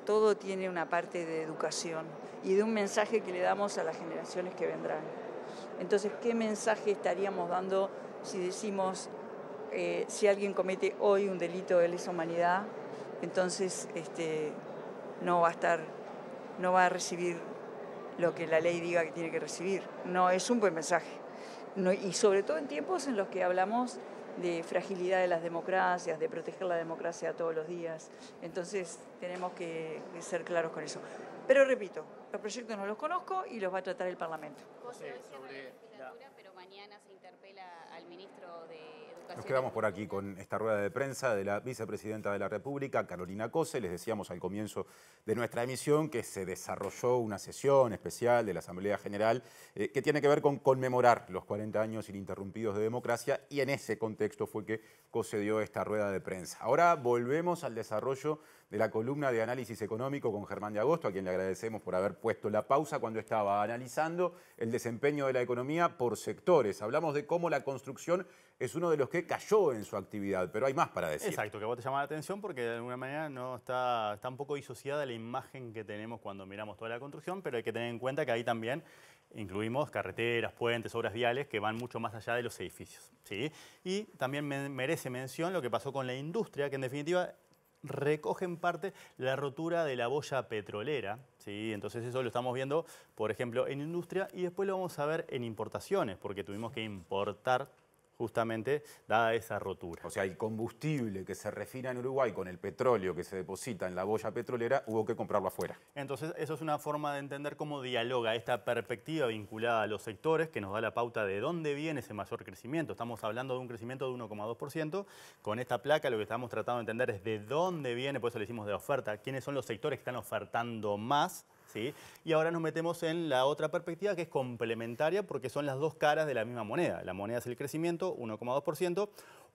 Todo tiene una parte de educación y de un mensaje que le damos a las generaciones que vendrán. Entonces, ¿qué mensaje estaríamos dando si decimos, si alguien comete hoy un delito de lesa humanidad, entonces no va a recibir lo que la ley diga que tiene que recibir? No es un buen mensaje. No, y sobre todo en tiempos en los que hablamos de fragilidad de las democracias, de proteger la democracia todos los días. Entonces tenemos que ser claros con eso. Pero repito, los proyectos no los conozco y los va a tratar el Parlamento. Pero mañana se interpela al ministro de Educación. Nos quedamos por aquí con esta rueda de prensa de la vicepresidenta de la República, Carolina Cose. Les decíamos al comienzo de nuestra emisión que se desarrolló una sesión especial de la Asamblea General que tiene que ver con conmemorar los 40 años ininterrumpidos de democracia, y en ese contexto fue que Cose dio esta rueda de prensa. Ahora volvemos al desarrollo de la columna de análisis económico con Germán de Agosto, a quien le agradecemos por haber puesto la pausa cuando estaba analizando el desempeño de la economía por sectores. Hablamos de cómo la construcción es uno de los que cayó en su actividad, pero hay más para decir. Exacto, que a vos te llama la atención porque de alguna manera no está un poco disociada la imagen que tenemos cuando miramos toda la construcción, pero hay que tener en cuenta que ahí también incluimos carreteras, puentes, obras viales que van mucho más allá de los edificios, ¿sí? Y también merece mención lo que pasó con la industria, que en definitiva recoge en parte la rotura de la boya petrolera, ¿sí? Entonces eso lo estamos viendo, por ejemplo, en industria, y después lo vamos a ver en importaciones, porque tuvimos que importar justamente dada esa rotura. O sea, el combustible que se refina en Uruguay con el petróleo que se deposita en la boya petrolera, hubo que comprarlo afuera. Entonces, eso es una forma de entender cómo dialoga esta perspectiva vinculada a los sectores que nos da la pauta de dónde viene ese mayor crecimiento. Estamos hablando de un crecimiento de 1,2%. Con esta placa lo que estamos tratando de entender es de dónde viene, por eso le decimos de oferta, quiénes son los sectores que están ofertando más, ¿sí? Y ahora nos metemos en la otra perspectiva que es complementaria porque son las dos caras de la misma moneda. La moneda es el crecimiento, 1,2%.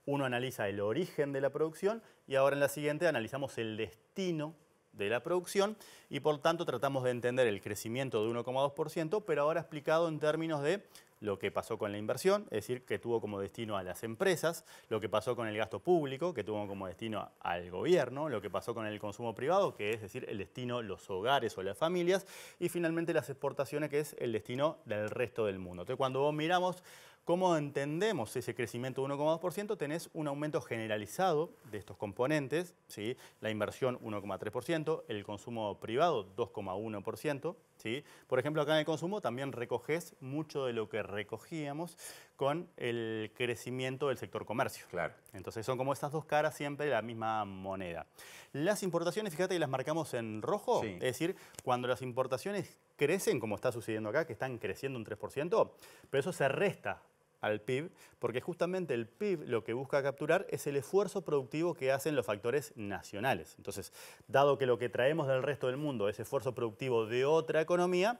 Uno analiza el origen de la producción y ahora en la siguiente analizamos el destino de la producción y por tanto tratamos de entender el crecimiento de 1,2%, pero ahora explicado en términos de lo que pasó con la inversión, es decir, que tuvo como destino a las empresas, lo que pasó con el gasto público, que tuvo como destino al gobierno, lo que pasó con el consumo privado, que es decir, el destino los hogares o las familias, y finalmente las exportaciones, que es el destino del resto del mundo. Entonces, cuando miramos cómo entendemos ese crecimiento de 1,2%, tenés un aumento generalizado de estos componentes, ¿sí? La inversión 1,3%, el consumo privado 2,1%, ¿sí? Por ejemplo, acá en el consumo también recoges mucho de lo que recogíamos con el crecimiento del sector comercio. Claro. Entonces son como estas dos caras siempre de la misma moneda. Las importaciones, fíjate que las marcamos en rojo, Sí. es decir, cuando las importaciones crecen, como está sucediendo acá, que están creciendo un 3%, pero eso se resta al PIB, porque justamente el PIB lo que busca capturar es el esfuerzo productivo que hacen los factores nacionales. Entonces, dado que lo que traemos del resto del mundo es esfuerzo productivo de otra economía,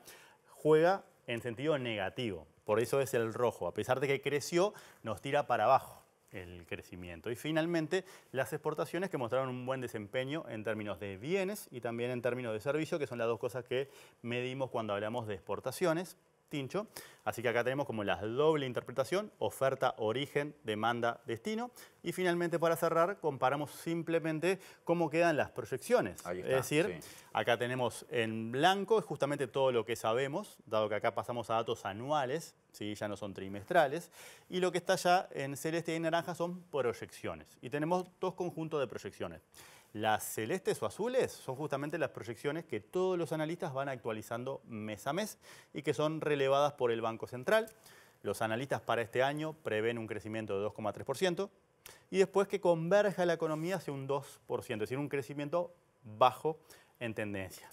juega en sentido negativo. Por eso es el rojo. A pesar de que creció, nos tira para abajo el crecimiento. Y finalmente, las exportaciones que mostraron un buen desempeño en términos de bienes y también en términos de servicio, que son las dos cosas que medimos cuando hablamos de exportaciones. Tincho. Así que acá tenemos como la doble interpretación, oferta, origen, demanda, destino. Y finalmente, para cerrar, comparamos simplemente cómo quedan las proyecciones. Ahí está, es decir, sí. Acá tenemos en blanco es justamente todo lo que sabemos, dado que acá pasamos a datos anuales, ¿sí? Ya no son trimestrales. Y lo que está ya en celeste y en naranja son proyecciones. Y tenemos dos conjuntos de proyecciones. Las celestes o azules son justamente las proyecciones que todos los analistas van actualizando mes a mes y que son relevadas por el Banco Central. Los analistas para este año prevén un crecimiento de 2,3% y después que converja la economía hacia un 2%, es decir, un crecimiento bajo en tendencia.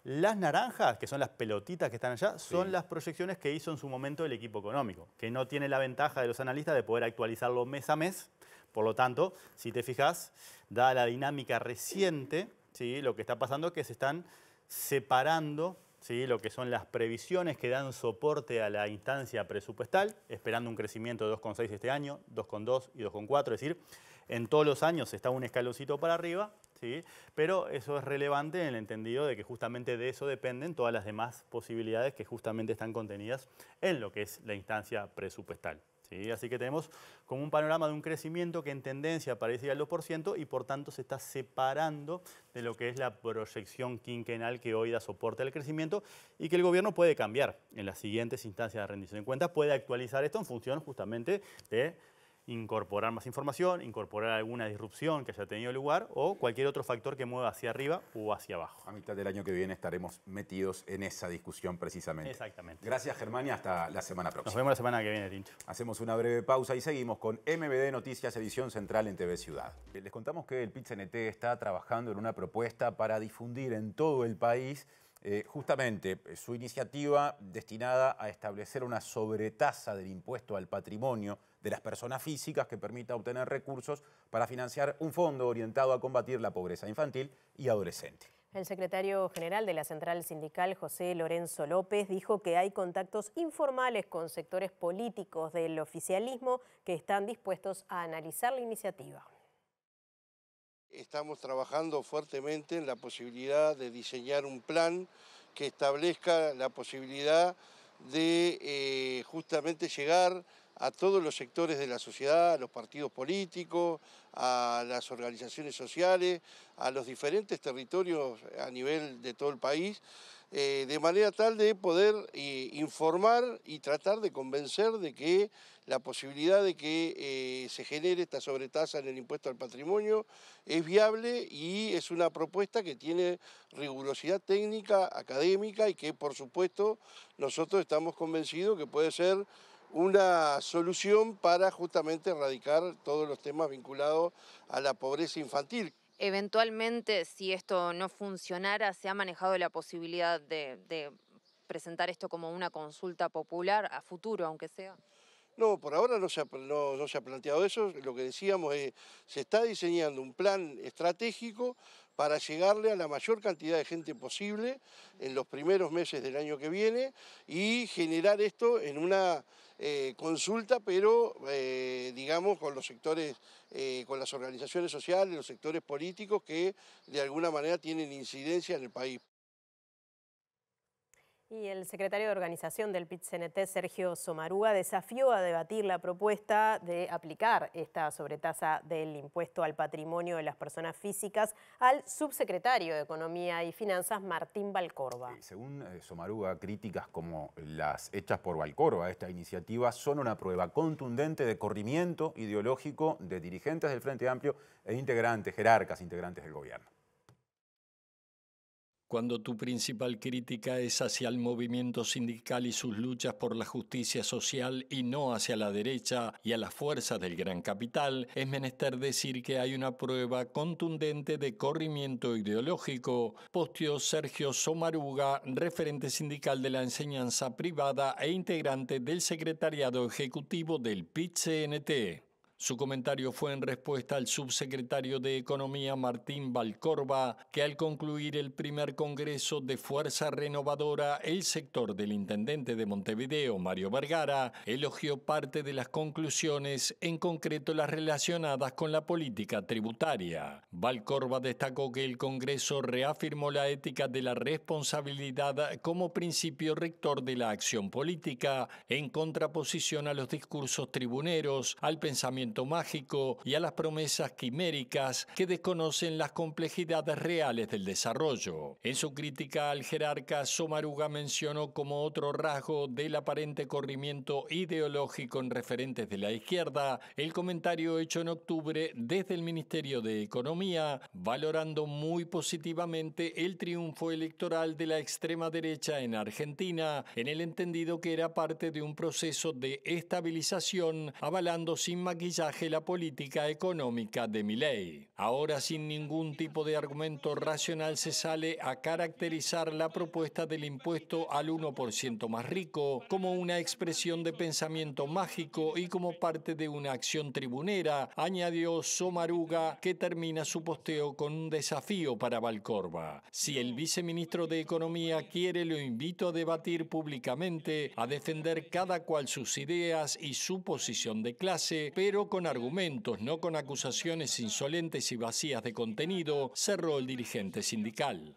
Las naranjas, que son las pelotitas que están allá, son las proyecciones que hizo en su momento el equipo económico, que no tiene la ventaja de los analistas de poder actualizarlo mes a mes. Por lo tanto, si te fijas, dada la dinámica reciente, ¿sí? Lo que está pasando es que se están separando, ¿sí? Lo que son las previsiones que dan soporte a la instancia presupuestal, esperando un crecimiento de 2,6 este año, 2,2 y 2,4, es decir, en todos los años está un escaloncito para arriba, ¿sí? Pero eso es relevante en el entendido de que justamente de eso dependen todas las demás posibilidades que justamente están contenidas en lo que es la instancia presupuestal. ¿Sí? Así que tenemos como un panorama de un crecimiento que en tendencia parece al 2% y por tanto se está separando de lo que es la proyección quinquenal que hoy da soporte al crecimiento y que el gobierno puede cambiar en las siguientes instancias de rendición de cuentas, puede actualizar esto en función justamente de incorporar más información, incorporar alguna disrupción que haya tenido lugar o cualquier otro factor que mueva hacia arriba o hacia abajo. A mitad del año que viene estaremos metidos en esa discusión precisamente. Exactamente. Gracias, Germán, y hasta la semana próxima. Nos vemos la semana que viene, Tincho. Hacemos una breve pausa y seguimos con MBD Noticias, edición central en TV Ciudad. Les contamos que el PIT-CNT está trabajando en una propuesta para difundir en todo el país justamente su iniciativa destinada a establecer una sobretasa del impuesto al patrimonio de las personas físicas que permita obtener recursos para financiar un fondo orientado a combatir la pobreza infantil y adolescente. El secretario general de la Central Sindical, José Lorenzo López, dijo que hay contactos informales con sectores políticos del oficialismo que están dispuestos a analizar la iniciativa. Estamos trabajando fuertemente en la posibilidad de diseñar un plan que establezca la posibilidad de justamente llegar a todos los sectores de la sociedad, a los partidos políticos, a las organizaciones sociales, a los diferentes territorios a nivel de todo el país, de manera tal de poder informar y tratar de convencer de que la posibilidad de que se genere esta sobretasa en el impuesto al patrimonio es viable y es una propuesta que tiene rigurosidad técnica, académica y que por supuesto nosotros estamos convencidos que puede ser una solución para justamente erradicar todos los temas vinculados a la pobreza infantil. Eventualmente, si esto no funcionara, ¿se ha manejado la posibilidad de presentar esto como una consulta popular a futuro, aunque sea? No, por ahora no se ha planteado eso. Lo que decíamos es, se está diseñando un plan estratégico para llegarle a la mayor cantidad de gente posible en los primeros meses del año que viene y generar esto en una consulta, pero digamos con los sectores, con las organizaciones sociales, los sectores políticos que de alguna manera tienen incidencia en el país. Y el secretario de organización del PIT-CNT, Sergio Somaruga, desafió a debatir la propuesta de aplicar esta sobretasa del impuesto al patrimonio de las personas físicas al subsecretario de Economía y Finanzas, Martín Valcorba. Según Somaruga, críticas como las hechas por Valcorba a esta iniciativa son una prueba contundente de corrimiento ideológico de dirigentes del Frente Amplio e integrantes, jerarcas integrantes del gobierno. Cuando tu principal crítica es hacia el movimiento sindical y sus luchas por la justicia social y no hacia la derecha y a las fuerzas del gran capital, es menester decir que hay una prueba contundente de corrimiento ideológico, posteó Sergio Somaruga, referente sindical de la enseñanza privada e integrante del secretariado ejecutivo del PIT-CNT. Su comentario fue en respuesta al subsecretario de Economía Martín Valcorba, que al concluir el primer congreso de Fuerza Renovadora, el sector del intendente de Montevideo, Mario Vergara, elogió parte de las conclusiones, en concreto las relacionadas con la política tributaria. Valcorba destacó que el Congreso reafirmó la ética de la responsabilidad como principio rector de la acción política, en contraposición a los discursos tribuneros, al pensamiento mágico y a las promesas quiméricas que desconocen las complejidades reales del desarrollo. En su crítica al jerarca, Sommaruga mencionó como otro rasgo del aparente corrimiento ideológico en referentes de la izquierda el comentario hecho en octubre desde el Ministerio de Economía, valorando muy positivamente el triunfo electoral de la extrema derecha en Argentina, en el entendido que era parte de un proceso de estabilización, avalando sin maquillaje la política económica de Milei. Ahora, sin ningún tipo de argumento racional, se sale a caracterizar la propuesta del impuesto al 1% más rico como una expresión de pensamiento mágico y como parte de una acción tribunera, añadió Sommaruga, que termina su posteo con un desafío para Valcorba. Si el viceministro de Economía quiere, lo invito a debatir públicamente, a defender cada cual sus ideas y su posición de clase, pero con argumentos, no con acusaciones insolentes y vacías de contenido, cerró el dirigente sindical.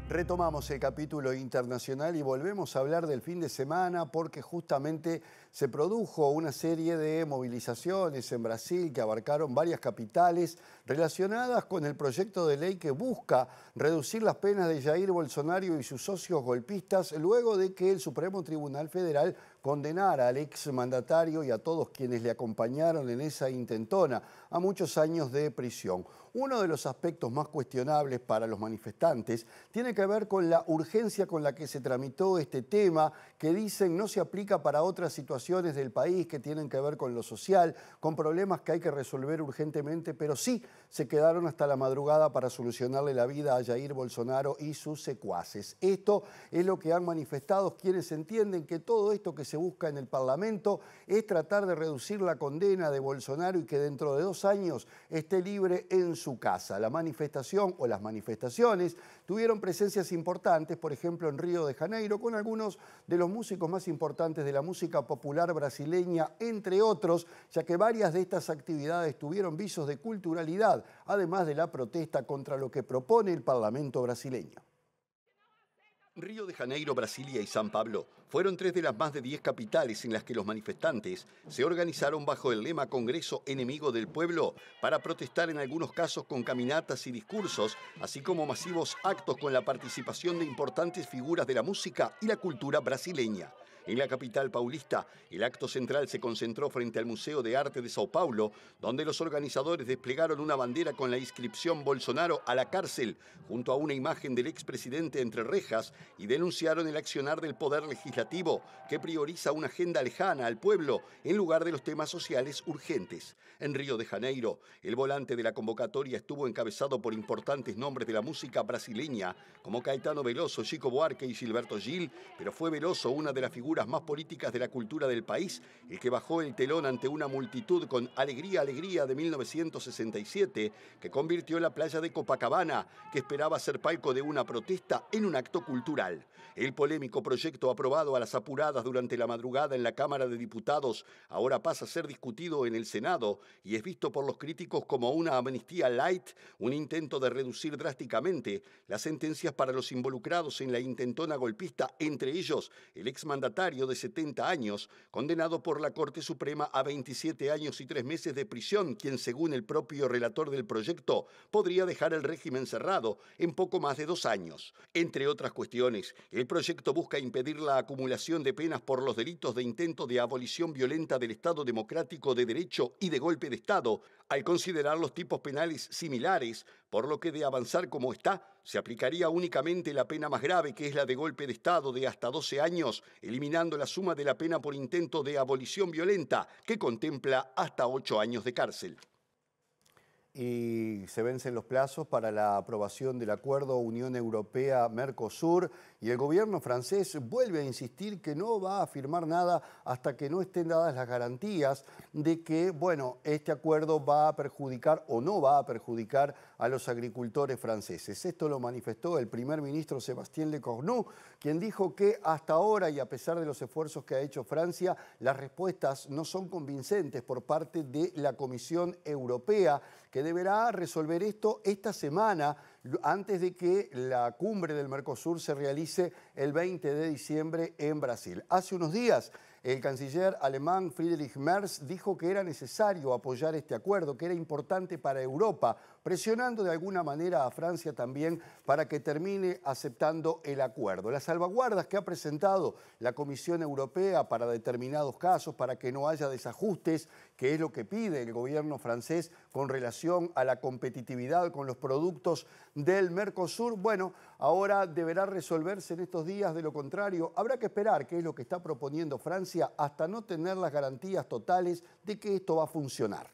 Retomamos el capítulo internacional y volvemos a hablar del fin de semana porque justamente se produjo una serie de movilizaciones en Brasil que abarcaron varias capitales relacionadas con el proyecto de ley que busca reducir las penas de Jair Bolsonaro y sus socios golpistas luego de que el Supremo Tribunal Federal condenara al exmandatario y a todos quienes le acompañaron en esa intentona a muchos años de prisión. Uno de los aspectos más cuestionables para los manifestantes tiene que ver con la urgencia con la que se tramitó este tema, que dicen no se aplica para otras situaciones del país que tienen que ver con lo social, con problemas que hay que resolver urgentemente, pero sí se quedaron hasta la madrugada para solucionarle la vida a Jair Bolsonaro y sus secuaces. Esto es lo que han manifestado quienes entienden que todo esto que se busca en el Parlamento es tratar de reducir la condena de Bolsonaro y que dentro de 2 años esté libre en su casa. La manifestación o las manifestaciones tuvieron presencias importantes, por ejemplo en Río de Janeiro, con algunos de los músicos más importantes de la música popular brasileña, entre otros, ya que varias de estas actividades tuvieron visos de culturalidad, además de la protesta contra lo que propone el Parlamento brasileño. Río de Janeiro, Brasilia y San Pablo fueron 3 de las más de 10 capitales en las que los manifestantes se organizaron bajo el lema Congreso Enemigo del Pueblo para protestar, en algunos casos con caminatas y discursos, así como masivos actos con la participación de importantes figuras de la música y la cultura brasileña. En la capital paulista, el acto central se concentró frente al Museo de Arte de Sao Paulo, donde los organizadores desplegaron una bandera con la inscripción Bolsonaro a la cárcel, junto a una imagen del expresidente entre rejas, y denunciaron el accionar del Poder Legislativo, que prioriza una agenda lejana al pueblo en lugar de los temas sociales urgentes. En Río de Janeiro, el volante de la convocatoria estuvo encabezado por importantes nombres de la música brasileña, como Caetano Veloso, Chico Buarque y Gilberto Gil, pero fue Veloso una de las figuras más políticas de la cultura del país, el que bajó el telón ante una multitud con Alegría, Alegría de 1967, que convirtió la playa de Copacabana, que esperaba ser palco de una protesta, en un acto cultural. El polémico proyecto aprobado a las apuradas durante la madrugada en la Cámara de Diputados ahora pasa a ser discutido en el Senado y es visto por los críticos como una amnistía light, un intento de reducir drásticamente las sentencias para los involucrados en la intentona golpista, entre ellos el exmandatario de 70 años, condenado por la Corte Suprema a 27 años y 3 meses de prisión, quien, según el propio relator del proyecto, podría dejar el régimen cerrado en poco más de 2 años. Entre otras cuestiones, el proyecto busca impedir la acumulación de penas por los delitos de intento de abolición violenta del Estado Democrático de Derecho y de golpe de Estado, al considerar los tipos penales similares, por lo que, de avanzar como está, se aplicaría únicamente la pena más grave, que es la de golpe de Estado, de hasta 12 años, eliminando la suma de la pena por intento de abolición violenta, que contempla hasta 8 años de cárcel. y se vencen los plazos para la aprobación del acuerdo Unión Europea-Mercosur y el gobierno francés vuelve a insistir que no va a firmar nada hasta que no estén dadas las garantías de que, bueno, este acuerdo va a perjudicar o no va a perjudicar a los agricultores franceses. Esto lo manifestó el primer ministro Sébastien Lecornu, quien dijo que hasta ahora y a pesar de los esfuerzos que ha hecho Francia, las respuestas no son convincentes por parte de la Comisión Europea, que deberá resolver esto esta semana antes de que la cumbre del Mercosur se realice el 20 de diciembre en Brasil. Hace unos días, el canciller alemán Friedrich Merz dijo que era necesario apoyar este acuerdo, que era importante para Europa, presionando de alguna manera a Francia también para que termine aceptando el acuerdo. Las salvaguardas que ha presentado la Comisión Europea para determinados casos, para que no haya desajustes, que es lo que pide el gobierno francés con relación a la competitividad con los productos del Mercosur, bueno, ahora deberá resolverse en estos días. De lo contrario, habrá que esperar qué es lo que está proponiendo Francia hasta no tener las garantías totales de que esto va a funcionar.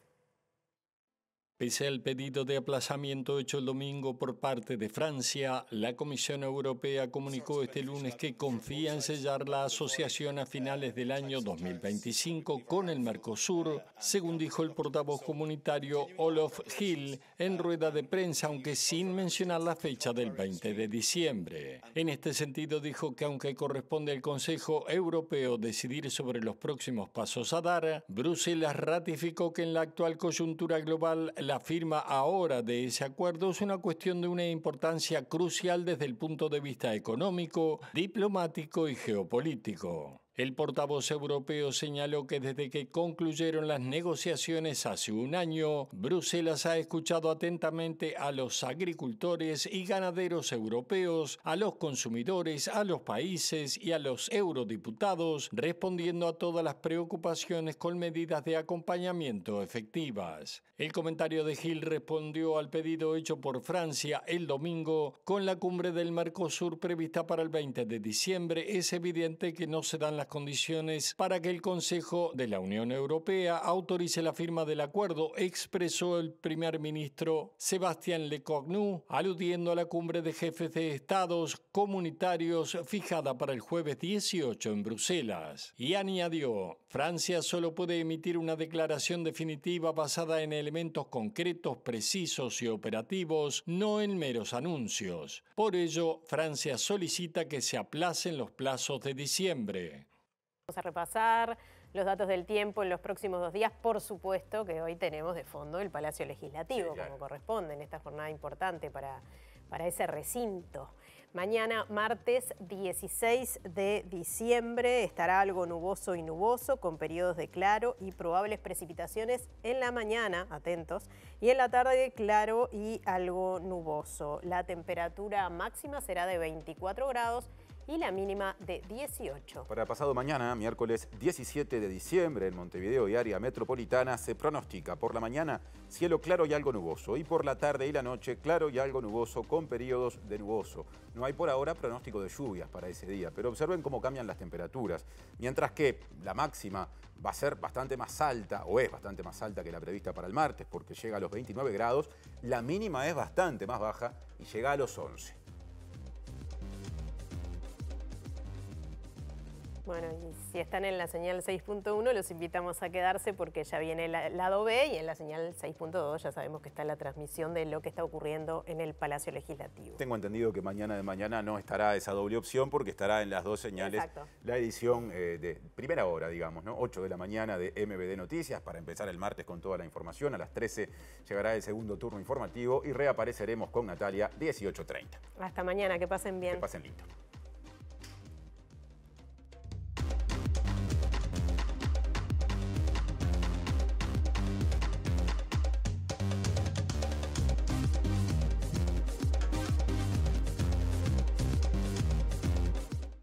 Pese al pedido de aplazamiento hecho el domingo por parte de Francia, la Comisión Europea comunicó este lunes que confía en sellar la asociación a finales del año 2025 con el Mercosur, según dijo el portavoz comunitario Olof Hill en rueda de prensa, aunque sin mencionar la fecha del 20 de diciembre. En este sentido dijo que aunque corresponde al Consejo Europeo decidir sobre los próximos pasos a dar, Bruselas ratificó que en la actual coyuntura global la firma ahora de ese acuerdo es una cuestión de una importancia crucial desde el punto de vista económico, diplomático y geopolítico. El portavoz europeo señaló que desde que concluyeron las negociaciones hace un año, Bruselas ha escuchado atentamente a los agricultores y ganaderos europeos, a los consumidores, a los países y a los eurodiputados, respondiendo a todas las preocupaciones con medidas de acompañamiento efectivas. El comentario de Hill respondió al pedido hecho por Francia el domingo. Con la cumbre del Mercosur prevista para el 20 de diciembre, es evidente que no se dan las condiciones para que el Consejo de la Unión Europea autorice la firma del acuerdo, expresó el primer ministro Sébastien Lecornu, aludiendo a la cumbre de jefes de estados comunitarios fijada para el jueves 18 en Bruselas. Y añadió, Francia solo puede emitir una declaración definitiva basada en elementos concretos, precisos y operativos, no en meros anuncios. Por ello, Francia solicita que se aplacen los plazos de diciembre. Vamos a repasar los datos del tiempo en los próximos 2 días. Por supuesto que hoy tenemos de fondo el Palacio Legislativo, sí, claro, como corresponde en esta jornada importante para ese recinto. Mañana, martes 16 de diciembre, estará algo nuboso y nuboso, con periodos de claro y probables precipitaciones en la mañana, atentos, y en la tarde claro y algo nuboso. La temperatura máxima será de 24 grados y la mínima de 18. Para pasado mañana, miércoles 17 de diciembre, en Montevideo y área metropolitana, se pronostica por la mañana cielo claro y algo nuboso, y por la tarde y la noche claro y algo nuboso con periodos de nuboso. No hay por ahora pronóstico de lluvias para ese día, pero observen cómo cambian las temperaturas. Mientras que la máxima va a ser bastante más alta, o es bastante más alta que la prevista para el martes, porque llega a los 29 grados, la mínima es bastante más baja y llega a los 11. Bueno, y si están en la señal 6.1, los invitamos a quedarse porque ya viene el lado B, y en la señal 6.2 ya sabemos que está la transmisión de lo que está ocurriendo en el Palacio Legislativo. Tengo entendido que mañana de mañana no estará esa doble opción porque estará en las dos señales. Exacto. La edición de primera hora, digamos, ¿no? 8 de la mañana de MBD Noticias, para empezar el martes con toda la información. A las 13 llegará el segundo turno informativo y reapareceremos con Natalia 18:30. Hasta mañana, que pasen bien. Que pasen lindo.